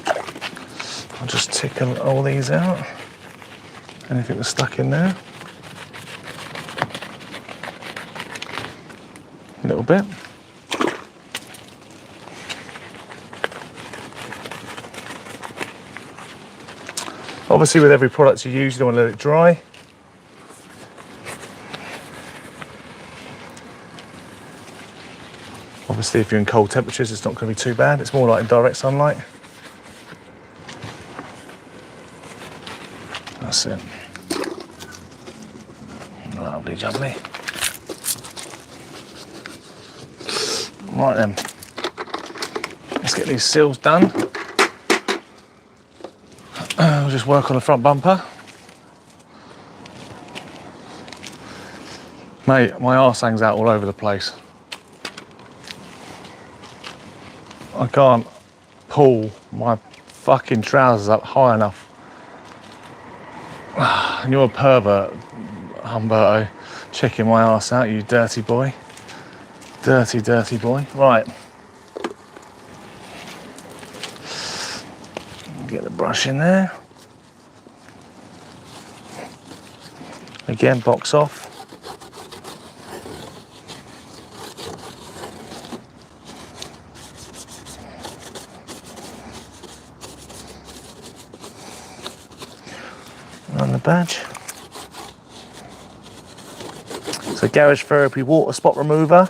I'll just tick all these out. Anything that's stuck in there. A little bit. Obviously, with every product you use, you don't want to let it dry. Obviously, if you're in cold temperatures, it's not going to be too bad. It's more like in direct sunlight. That's it. Lovely jubbly. Right then, let's get these seals done. We'll just work on the front bumper. Mate, my arse hangs out all over the place. I can't pull my fucking trousers up high enough. And you're a pervert, Humberto, checking my arse out, you dirty boy. Dirty, dirty boy. Right. Get the brush in there. Again, box off. On the badge. So Garage Therapy water spot remover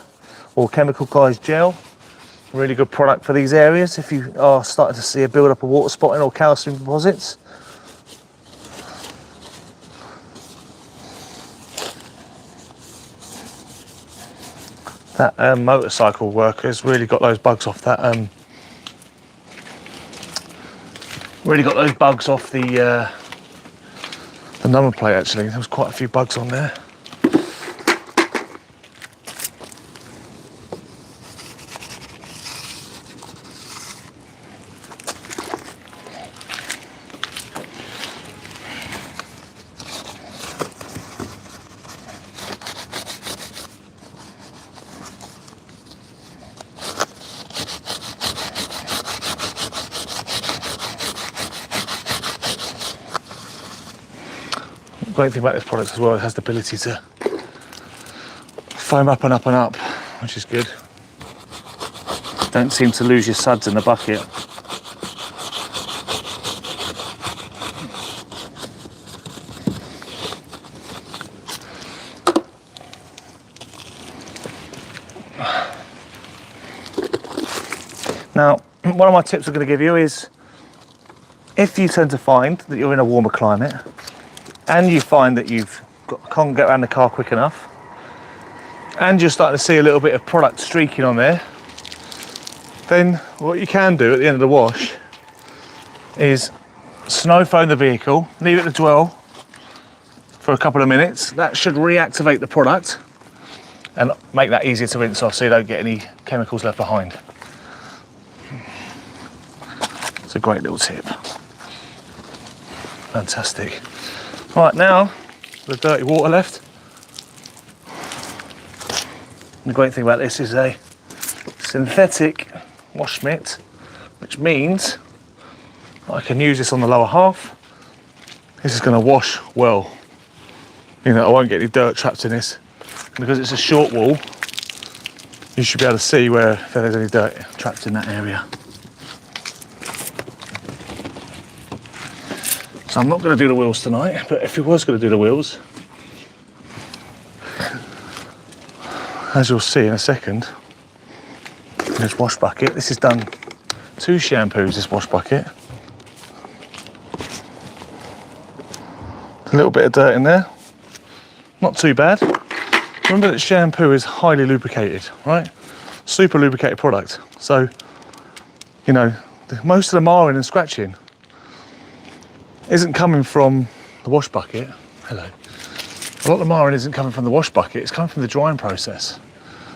or chemical guys gel. Really good product for these areas if you are starting to see a build up of water spotting or calcium deposits. That motorcycle worker's really got those bugs off that the number plate. Actually, there was quite a few bugs on there. The great thing about this product as well, it has the ability to foam up and up and up, which is good. Don't seem to lose your suds in the bucket. one of my tips I'm going to give you is, if you tend to find that you're in a warmer climate and you find that can't get around the car quick enough and you're starting to see a little bit of product streaking on there, then what you can do at the end of the wash is snow phone the vehicle, leave it to dwell for a couple of minutes. That should reactivate the product and make that easier to rinse off so you don't get any chemicals left behind. It's a great little tip. Fantastic. Right, now the dirty water left. The great thing about this is a synthetic wash mitt, which means I can use this on the lower half. This is going to wash well. You know, I won't get any dirt trapped in this. Because it's a short wall, you should be able to see where if there's any dirt trapped in that area. So I'm not going to do the wheels tonight, but if you was going to do the wheels, as you'll see in a second, this wash bucket, this is done 2 shampoos, this wash bucket. A little bit of dirt in there, not too bad. Remember that shampoo is highly lubricated, right? Super lubricated product. So, you know, most of the marring and scratching isn't coming from the wash bucket. Hello. A lot of the marring isn't coming from the wash bucket, it's coming from the drying process.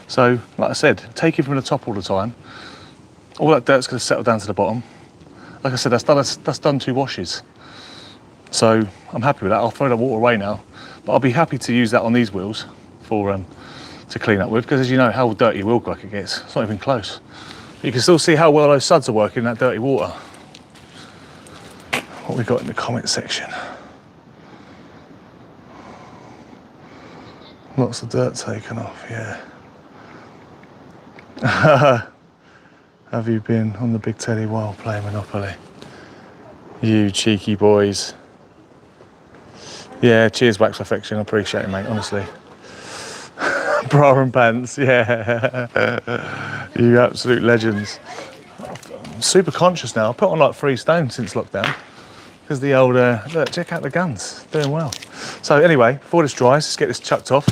So, like I said, take it from the top all the time. All that dirt's going to settle down to the bottom. Like I said, that's done 2 washes. So, I'm happy with that. I'll throw that water away now. But I'll be happy to use that on these wheels to clean up with, because as you know how dirty your wheel bucket gets, it's not even close. But you can still see how well those suds are working in that dirty water. What we got in the comment section. Lots of dirt taken off, yeah. Have you been on the big telly while playing Monopoly? You cheeky boys. Yeah, cheers Wax Affection, I appreciate it mate, honestly. Bra and pants, yeah. You absolute legends. I'm super conscious now. I put on like 3 stone since lockdown. Because the old, look, check out the guns, doing well. So anyway, before this dries, let's get this chucked off.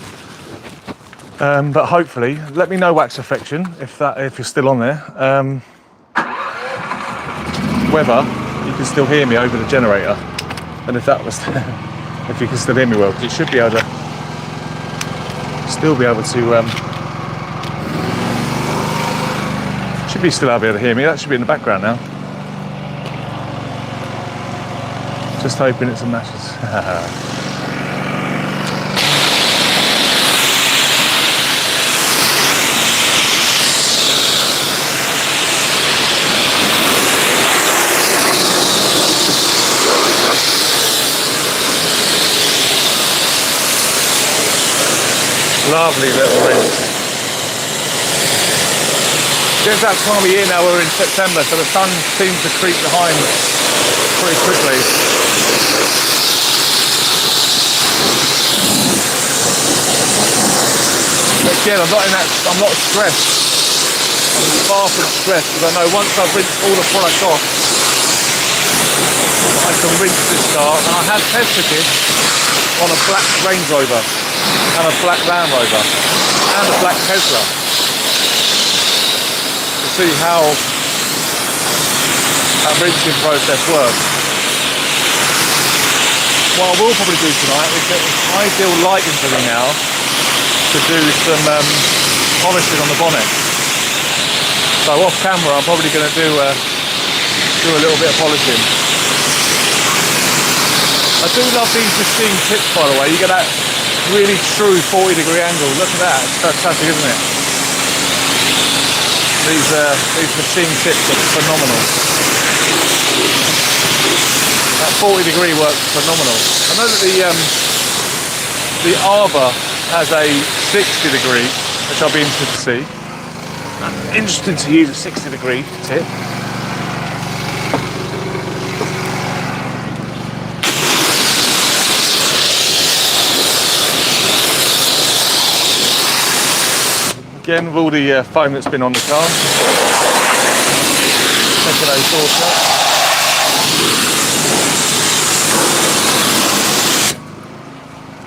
But hopefully, let me know Wax Affection, if you're still on there. Whether you can still hear me over the generator. And if that was, if you can still hear me well, because it should be able to still be able to should be still able to hear me. That should be in the background now. Just hoping it's a matches. Lovely little rinse. It's that time of year now, we're in September, so the sun seems to creep behind pretty quickly. But again, I'm not stressed. I'm far from stressed, because I know once I've rinsed all the product off, I can rinse this car, and I have tested this on a black Range Rover, and a black Land Rover, and a black Tesla, to see how that rinsing process works. What I will probably do tonight is get this ideal lighting for me now to do some polishing on the bonnet. So off camera I'm probably going to do a little bit of polishing. I do love these machine tips, by the way. You get that really true 40-degree angle. Look at that, it's fantastic, isn't it? These machine tips are phenomenal. That 40-degree works phenomenal. I know that the Arbor has a 60-degree, which I'll be interested to see. I'm interested to use a 60-degree tip. Again, with all the foam that's been on the car. cracking those door nuts.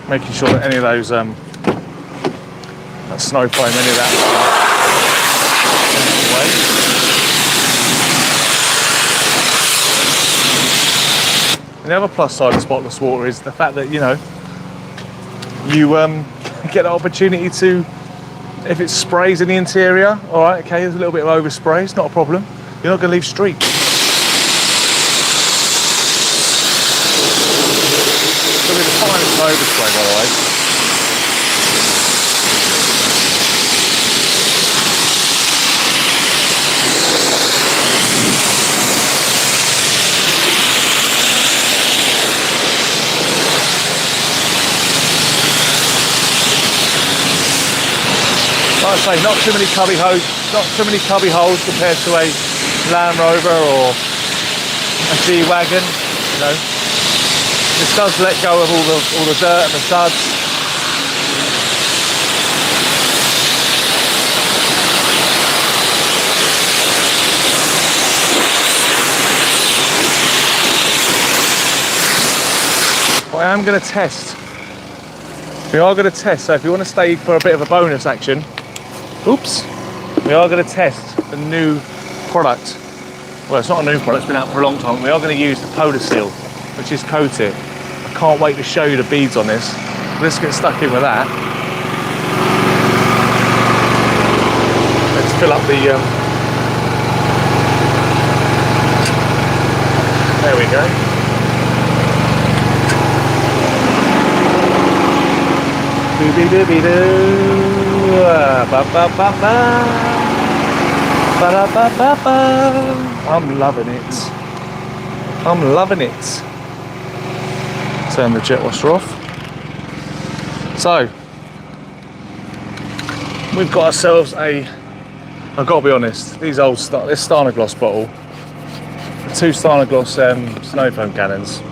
Making sure that any of those that snow foam, any of that away. And the other plus side of spotless water is the fact that, you know, you get the opportunity to, if it sprays in the interior, all right, okay, there's a little bit of overspray, it's not a problem. You're not going to leave streaks. So we're defining some overspray, by the way. Like I say, not too many cubby holes compared to a Land Rover or a G-Wagon, you know. This does let go of all the dirt and the suds. But I am going to test. We are going to test, so if you want to stay for a bit of a bonus action, oops, we are going to test the new product. Well, it's not a new product, it's been out for a long time. We are going to use the Polar Seal, which is coated. I can't wait to show you the beads on this. Let's get stuck in with that. Let's fill up the... there we go. Doo-dee-doo-dee-doo. Ba-ba-ba-ba. Ba-da-ba-ba-ba. I'm loving it. I'm loving it. Turn the jet washer off. So, we've got ourselves a, I've got to be honest, this Stanagloss bottle, the 2 Stanagloss snow foam cannons,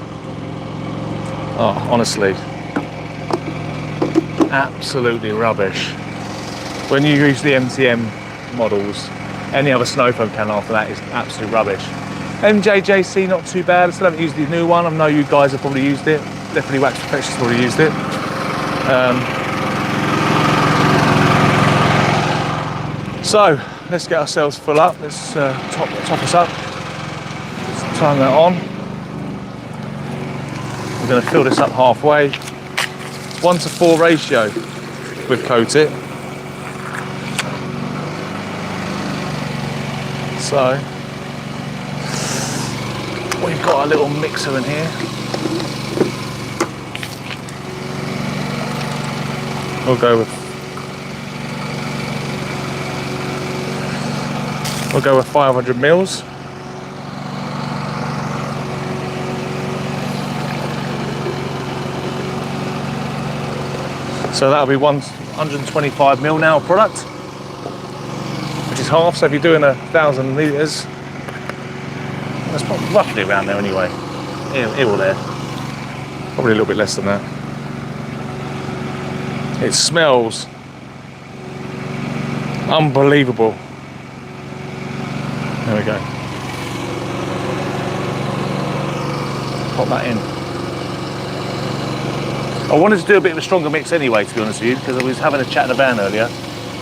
oh, honestly, absolutely rubbish. When you use the MTM models, any other snow foam cannon after that is absolute rubbish. MJJC, not too bad. I still haven't used the new one. I know you guys have probably used it. Definitely Wax Perfection's probably used it. So let's get ourselves full up. Let's top us up. Let's turn that on. We're going to fill this up halfway. It's 1:4 ratio with Coat It. So we've got our little mixer in here. We'll go with 500 mils. So that'll be 125 mil now product, which is half. So if you're doing 1,000 litres, that's roughly around there anyway. Here or there. Probably a little bit less than that. It smells unbelievable. There we go. Pop that in. I wanted to do a bit of a stronger mix anyway, to be honest with you, because I was having a chat in the van earlier,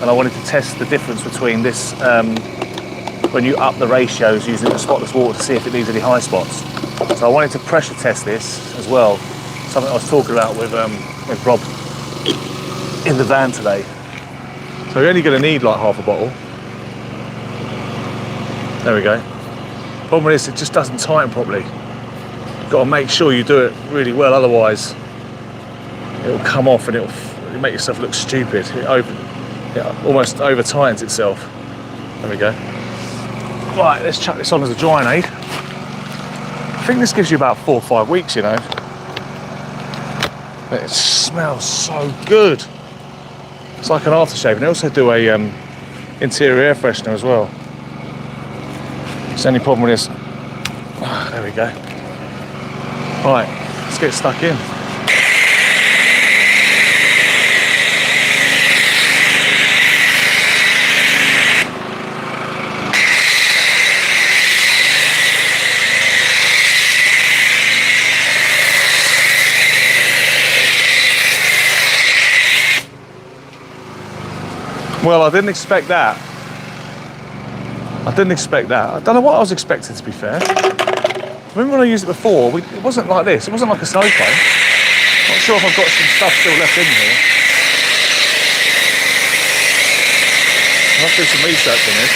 and I wanted to test the difference between this when you up the ratios using the spotless water to see if it needs any high spots. So I wanted to pressure test this as well. Something I was talking about with Rob in the van today. So you're only going to need like half a bottle. There we go. Problem with this, it just doesn't tighten properly. You've got to make sure you do it really well, otherwise it'll come off and it'll make yourself look stupid. It almost over tightens itself. There we go. Right, let's chuck this on as a drying aid. I think this gives you about 4 or 5 weeks, you know. But it smells so good. It's like an aftershave, and they also do a interior air freshener as well. It's the only problem with this. Oh, there we go. Right, let's get stuck in. Well, I didn't expect that. I didn't expect that. I don't know what I was expecting, to be fair. Remember when I used it before, it wasn't like this. It wasn't like a snow cone. Not sure if I've got some stuff still left in here. I'll have to do some research on this.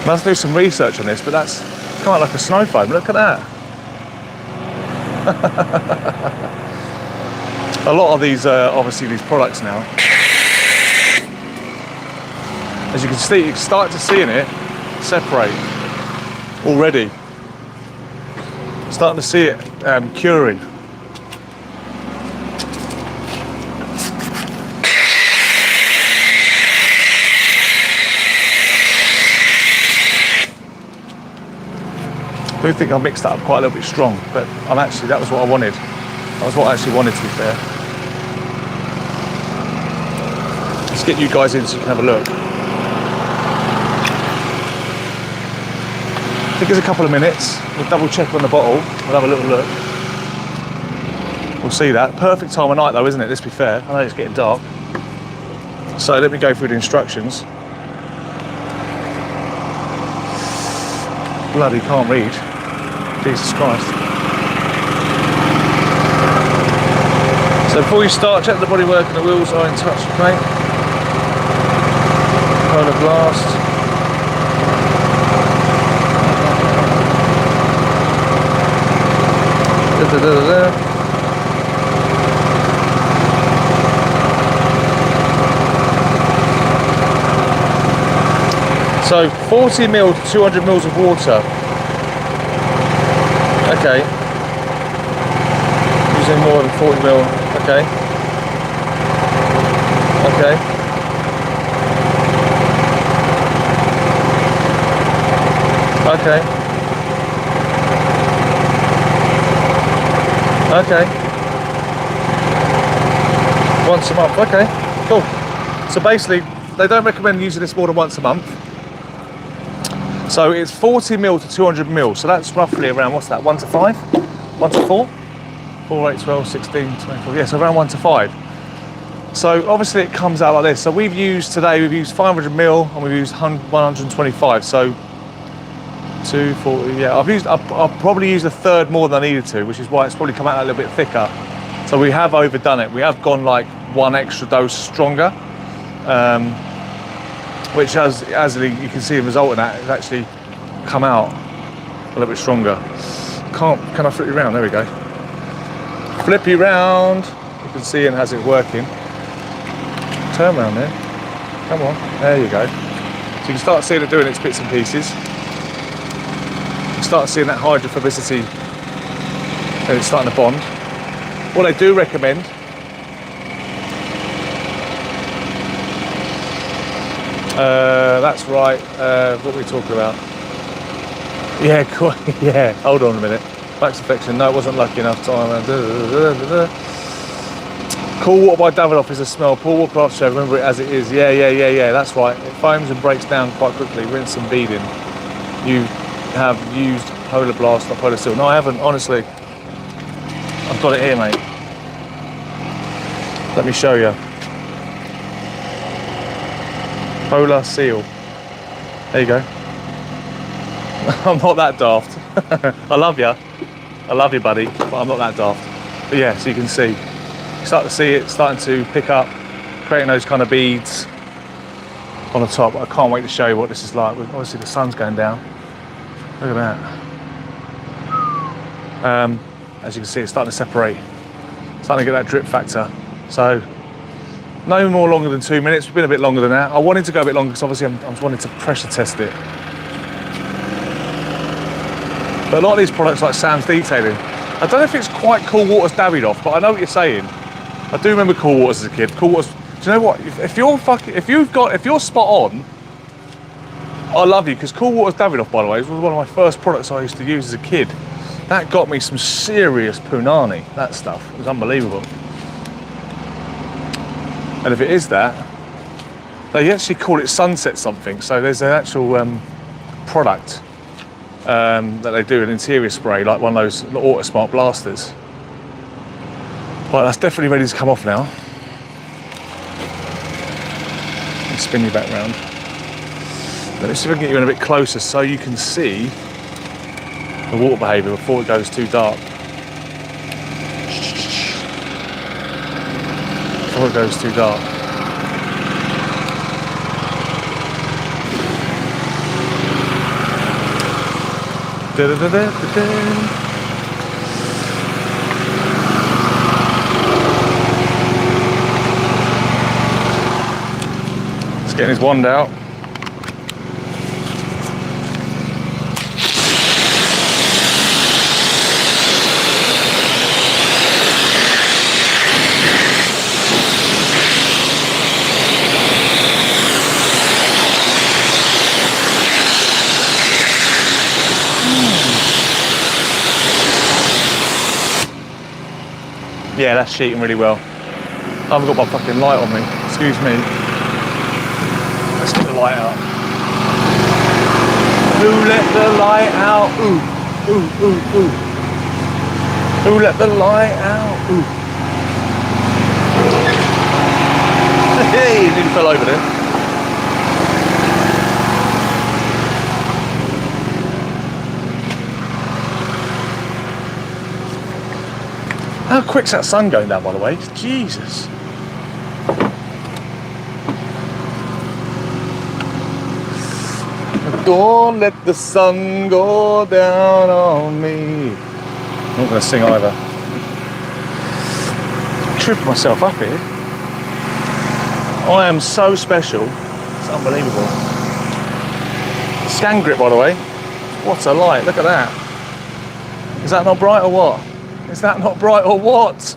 I'll have to do some research on this, but that's kind of like a snow foam. Look at that. A lot of these, obviously these products now, as you can see, you can start to see in it separate already. Starting to see it curing. I do think I mixed that up quite a little bit strong, but that was what I wanted. That was what I actually wanted, to be fair. Let's get you guys in so you can have a look. I think it's a couple of minutes. We'll double check on the bottle. We'll have a little look. We'll see that. Perfect time of night though, isn't it? Let's be fair. I know it's getting dark. So let me go through the instructions. Bloody can't read. Jesus Christ. So before you start, check the bodywork and the wheels are in touch, okay? Polar blast. So 40 mil to 200 mils of water. Okay. Using more than 40 mil. Okay. Okay. Okay. Okay. Once a month. Okay. Cool. So basically, they don't recommend using this more than once a month. So it's 40 mil to 200 mil. So that's roughly around, what's that, 1 to 5? 1 to 4? 4, 8, 12, 16, 24. Yeah, so around 1 to 5. So obviously it comes out like this. So we've used 500 mil and we've used 125. So 240, yeah. I've probably used a third more than I needed to, which is why it's probably come out a little bit thicker. So we have overdone it. We have gone like one extra dose stronger. Which as you can see the result of that, it's actually come out a little bit stronger. Can I flip you around? There we go. Flip you round. You can see it has it working. Turn around there. Come on. There you go. So you can start seeing it doing its bits and pieces. You can start seeing that hydrophobicity and it's starting to bond. What I do recommend, that's right, what were we talking about? Yeah, cool. Yeah, hold on a minute. Max affection, no, it wasn't lucky enough time. Cool water by Davidoff is a smell. Pool water after, remember it as it is. Yeah, that's right. It foams and breaks down quite quickly. Rinse and bead in. You have used Polar Blast, not Polar Seal. No, I haven't, honestly. I've got it here, mate. Let me show you. Polar Seal. There you go. I'm not that daft. I love you. I love you, buddy, but I'm not that daft. But yeah, so you can see. You start to see it starting to pick up, creating those kind of beads on the top. I can't wait to show you what this is like. Obviously the sun's going down. Look at that. As you can see, it's starting to separate. Starting to get that drip factor. So no more longer than 2 minutes. We've been a bit longer than that. I wanted to go a bit longer because obviously I was wanting to pressure test it. But a lot of these products, like Sam's detailing, I don't know if it's quite Cool Water's Davidoff, but I know what you're saying. I do remember Cool Waters as a kid. Cool Waters. Do you know what? If you're spot on, I love you, because Cool Waters Davidoff, by the way, was one of my first products I used to use as a kid. That got me some serious punani. That stuff. It was unbelievable. And if it is that, they actually call it Sunset something. So there's an actual product that they do, an interior spray, like one of those Auto Smart blasters. Right, that's definitely ready to come off now. And spin you back round. Let me see if I can get you in a bit closer so you can see the water behaviour before it goes too dark. Before it goes too dark. Da-da-da-da-da-da. Getting his wand out. Yeah, that's sheeting really well. I haven't got my fucking light on me. Excuse me. Let's get the light out. Who let the light out? Ooh, ooh, ooh, ooh. Who let the light out? Ooh. Hey, he nearly fell over there. How quick's that sun going down, by the way? Jesus. Don't let the sun go down on me. I'm not going to sing either. I'm tripping myself up here. I am so special. It's unbelievable. Scangrip, by the way. What a light. Look at that. Is that not bright or what? Is that not bright or what?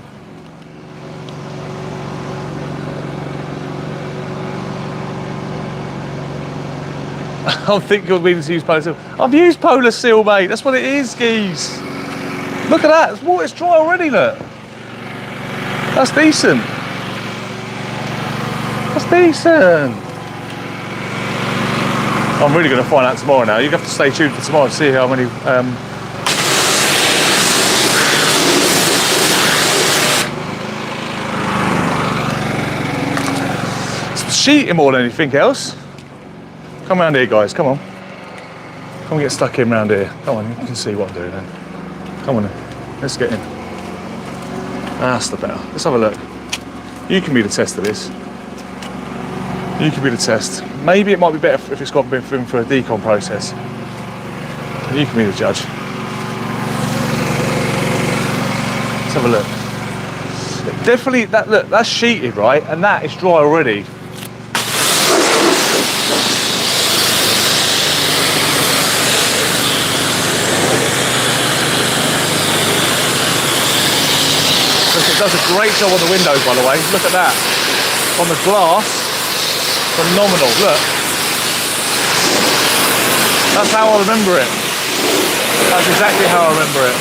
I think you're meaning to use Polar Seal. I've used Polar Seal, mate. That's what it is, geez. Look at that. It's dry already, look. That's decent. That's decent. I'm really going to find out tomorrow now. You have to stay tuned for tomorrow to see how many... sheeting more than anything else. Come round here, guys, come on. Come and get stuck in round here. Come on, you can see what I'm doing then. Come on then, let's get in. That's the better. Let's have a look. You can be the test of this. You can be the test. Maybe it might be better if it's got been for a decon process. You can be the judge. Let's have a look. Definitely, look, that's sheeted, right? And that is dry already. It does a great job on the windows, by the way. Look at that. On the glass, phenomenal. Look. That's how I remember it. That's exactly how I remember it.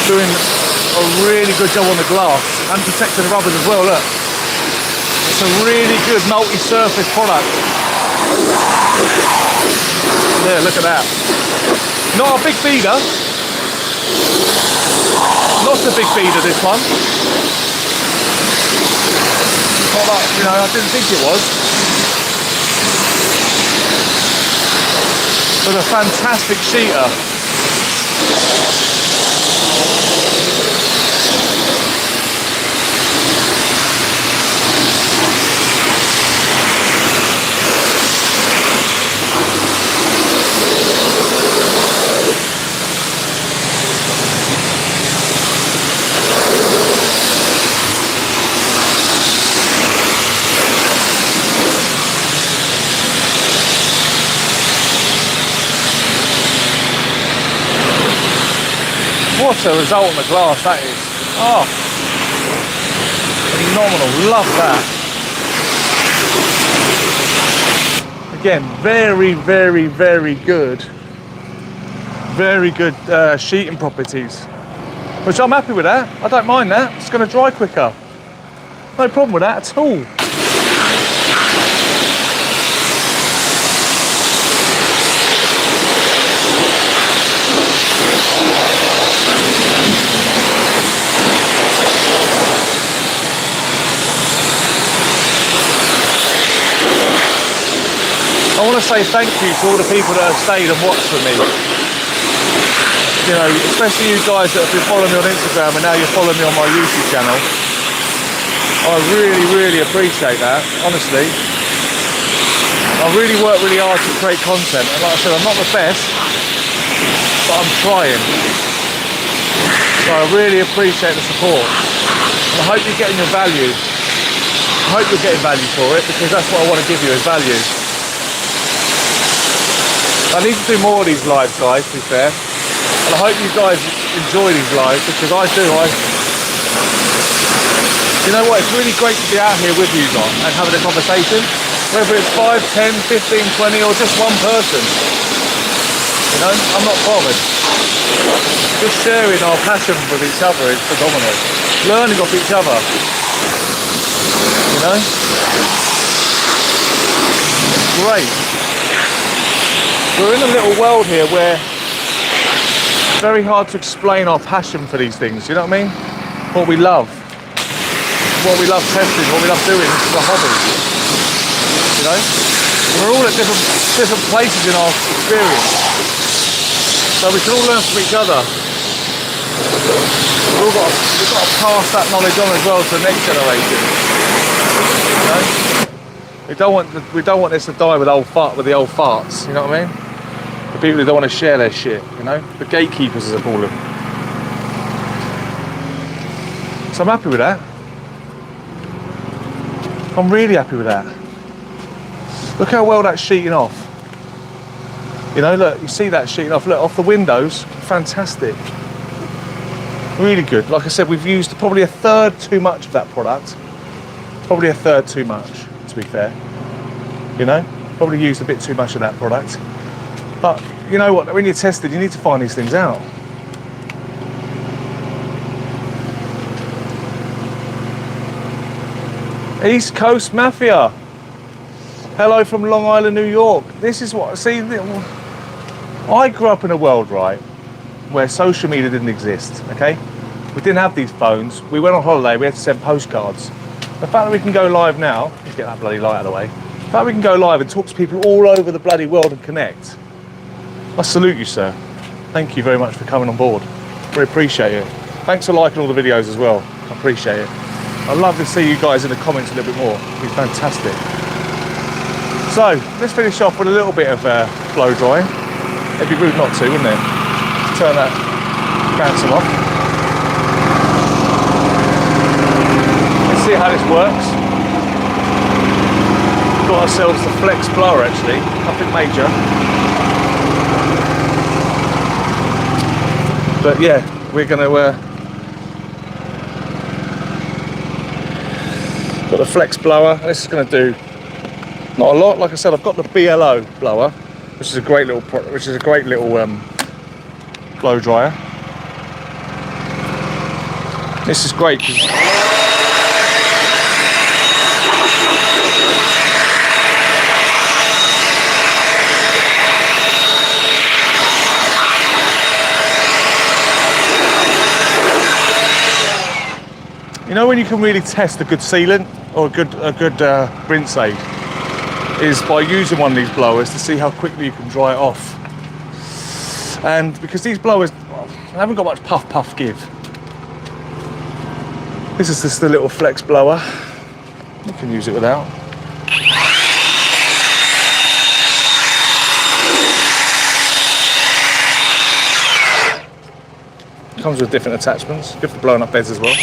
Doing a really good job on the glass and protecting the rubbers as well. Look. It's a really good multi-surface product. Yeah, look at that. Not a big feeder. Not a big feeder, this one. Not like, you know, I didn't think it was. But a fantastic sheeter. What a result on the glass that is. Oh, phenomenal, love that. Again, very, very, very good. Very good sheeting properties. Which I'm happy with that, I don't mind that. It's going to dry quicker. No problem with that at all. want to say thank you to all the people that have stayed and watched for me. You know, especially you guys that have been following me on Instagram and now you're following me on my YouTube channel. I really, really appreciate that, honestly. I really work really hard to create content, and like I said, I'm not the best, but I'm trying. So I really appreciate the support. And I hope you're getting your value. I hope you're getting value for it, because that's what I want to give you, is value. I need to do more of these lives, guys, to be fair. And I hope you guys enjoy these lives, because I do. You know what, it's really great to be out here with you lot and having a conversation. Whether it's 5, 10, 15, 20 or just one person. You know, I'm not bothered. Just sharing our passion with each other is phenomenal. Learning off each other. You know? It's great. We're in a little world here where it's very hard to explain our passion for these things, you know what I mean? What we love. What we love testing, what we love doing, this is a hobby. You know? We're all at different places in our experience. So we can all learn from each other. We've got to pass that knowledge on as well to the next generation. You know? We don't want this to die with the old farts, you know what I mean? The people who don't want to share their shit, you know? The gatekeepers, as I call them. So I'm happy with that. I'm really happy with that. Look how well that's sheeting off. You know, look, you see that sheeting off. Look, off the windows, fantastic. Really good. Like I said, we've used probably a third too much of that product. Probably a third too much, to be fair. You know, probably used a bit too much of that product. But you know what, when you're tested, you need to find these things out. East Coast Mafia. Hello from Long Island, New York. This is what, see, I grew up in a world, right, where social media didn't exist, okay? We didn't have these phones. We went on holiday, we had to send postcards. The fact that we can go live now, let's get that bloody light out of the way. The fact that we can go live and talk to people all over the bloody world and connect. I salute you, sir. Thank you very much for coming on board. Really appreciate it. Thanks for liking all the videos as well. I appreciate it. I'd love to see you guys in the comments a little bit more. It'd be fantastic. So, let's finish off with a little bit of blow drying. It'd be rude not to, wouldn't it? Turn that cancel off. Let's see how this works. Got ourselves the flex blower actually, nothing major. But yeah, we're going to got the flex blower. This is going to do not a lot. Like I said, I've got the BLO blower, which is a great little blow dryer. This is great because you know when you can really test a good sealant or a good rinse aid is by using one of these blowers to see how quickly you can dry it off. And because these blowers haven't got much puff give. This is just the little flex blower. You can use it without. Comes with different attachments, good for blowing up beds as well.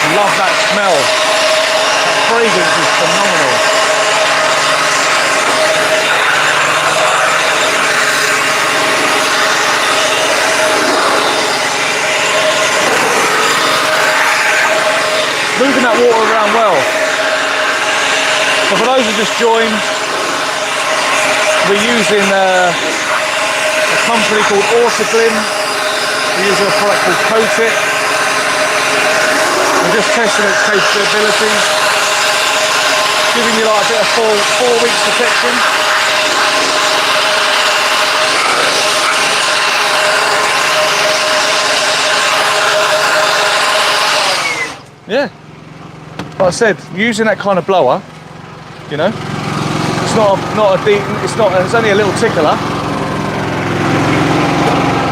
Love that smell. That fragrance is phenomenal. Moving that water around well. So for those who just joined, we're using a company called Autoglym. We're using a product called Coat It. We're just testing its capabilities, giving you like a bit of four weeks protection. Yeah. Like I said, using that kind of blower, you know, it's not a deep, it's only a little tickler.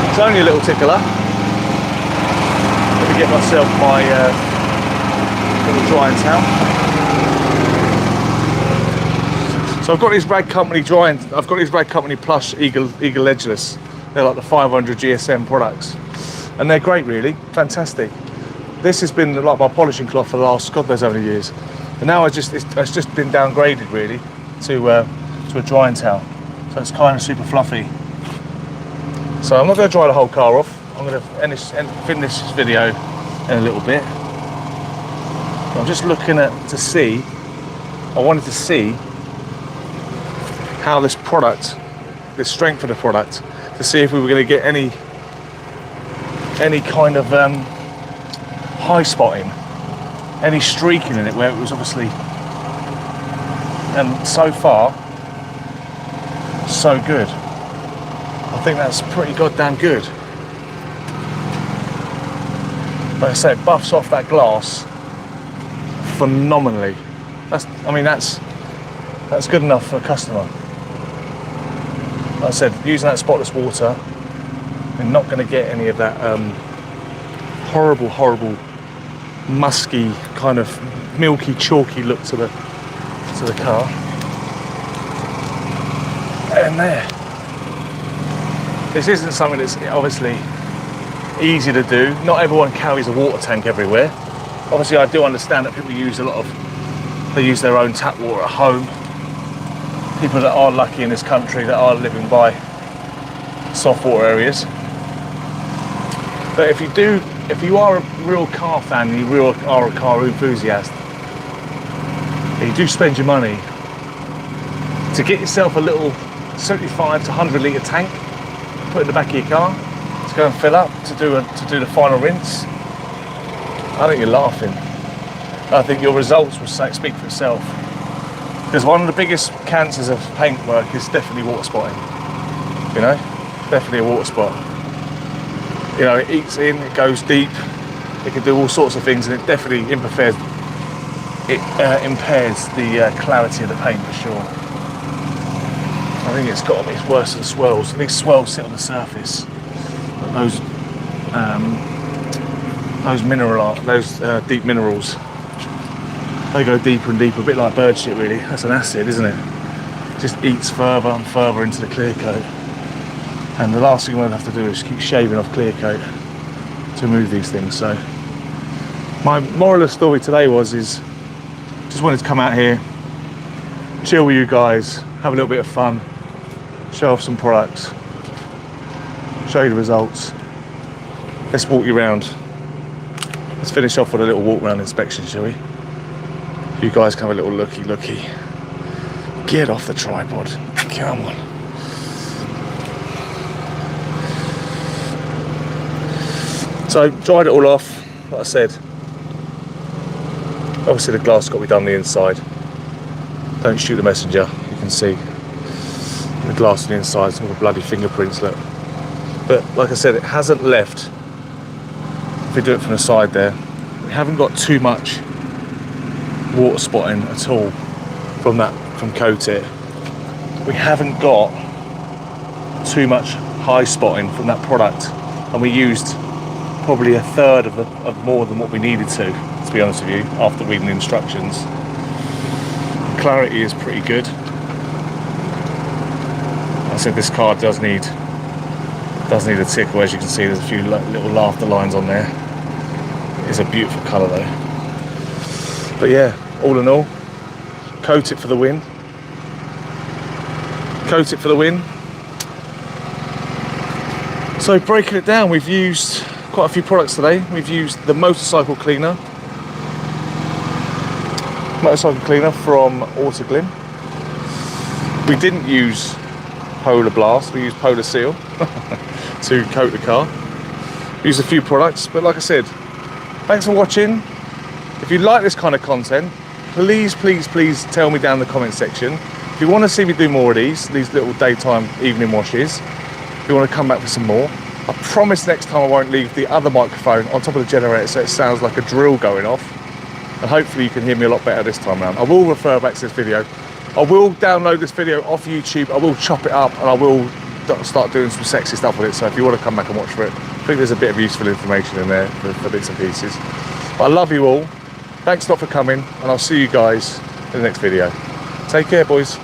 It's only a little tickler. Let me get myself my little drying towel. So I've got these Rag Company I've got these Rag Company Plush Eagle Edgeless. They're like the 500 GSM products. And they're great really, fantastic. This has been like my polishing cloth for the last God knows how many years. And now it's just been downgraded really to a drying towel. So it's kind of super fluffy. So I'm not going to dry the whole car off. I'm going to finish this video in a little bit. I'm just looking I wanted to see how this product, the strength of the product, to see if we were going to get any kind of high spotting, any streaking in it where it was obviously, and so far, so good. I think that's pretty goddamn good. Like I say, it buffs off that glass phenomenally. That's good enough for a customer. Like I said, using that spotless water, you're not going to get any of that horrible, musky, kind of milky, chalky look to the car. And there. This isn't something that's obviously easy to do. Not everyone carries a water tank everywhere. Obviously, I do understand that people use they use their own tap water at home. People that are lucky in this country that are living by soft water areas. But if you are a real car fan, and you are a car enthusiast, and you do spend your money to get yourself a little 75 to 100 litre tank, put in the back of your car, to go and fill up, to do the final rinse, I think you're laughing. I think your results will speak for itself. Because one of the biggest cancers of paintwork is definitely water spotting. You know, definitely a water spot. You know, it eats in, it goes deep, it can do all sorts of things, and it definitely impairs the clarity of the paint for sure. I think it's worse than swirls. These swirls sit on the surface, but those deep minerals, they go deeper and deeper, a bit like bird shit really. That's an acid, isn't it? It just eats further and further into the clear coat. And the last thing we'll have to do is keep shaving off clear coat to remove these things. So my moral of the story today is just wanted to come out here, chill with you guys, have a little bit of fun, show off some products, show you the results. Let's walk you around. Let's finish off with a little walk around inspection, shall we? You guys can have a little looky. Get off the tripod. Come on. So, dried it all off, like I said. Obviously the glass has got to be done on the inside. Don't shoot the messenger, you can see the glass on the inside, some of the bloody fingerprints, look. But like I said, it hasn't left, if we do it from the side there, we haven't got too much water spotting at all from Coat It. We haven't got too much high spotting from that product, and we used probably a third of more than what we needed to be honest with you, after reading the instructions. Clarity is pretty good. I said this car does need a tickle. As you can see, there's a few little laughter lines on there. It's a beautiful colour though. But yeah, all in all, Coat It for the win. Coat It for the win. So breaking it down, we've used quite a few products today. We've used the motorcycle cleaner from Autoglym. We didn't use Polar Blast, we used Polar Seal to coat the car. Used a few products, but like I said, thanks for watching. If you like this kind of content, please tell me down in the comment section. If you want to see me do more of these little daytime evening washes, if you want to come back for some more, I promise next time I won't leave the other microphone on top of the generator so it sounds like a drill going off. and hopefully you can hear me a lot better this time around. I will refer back to this video. I will download this video off YouTube. I will chop it up, and I will start doing some sexy stuff with it. So if you want to come back and watch for it, I think there's a bit of useful information in there for bits and pieces. But I love you all. Thanks a lot for coming, and I'll see you guys in the next video. Take care, boys.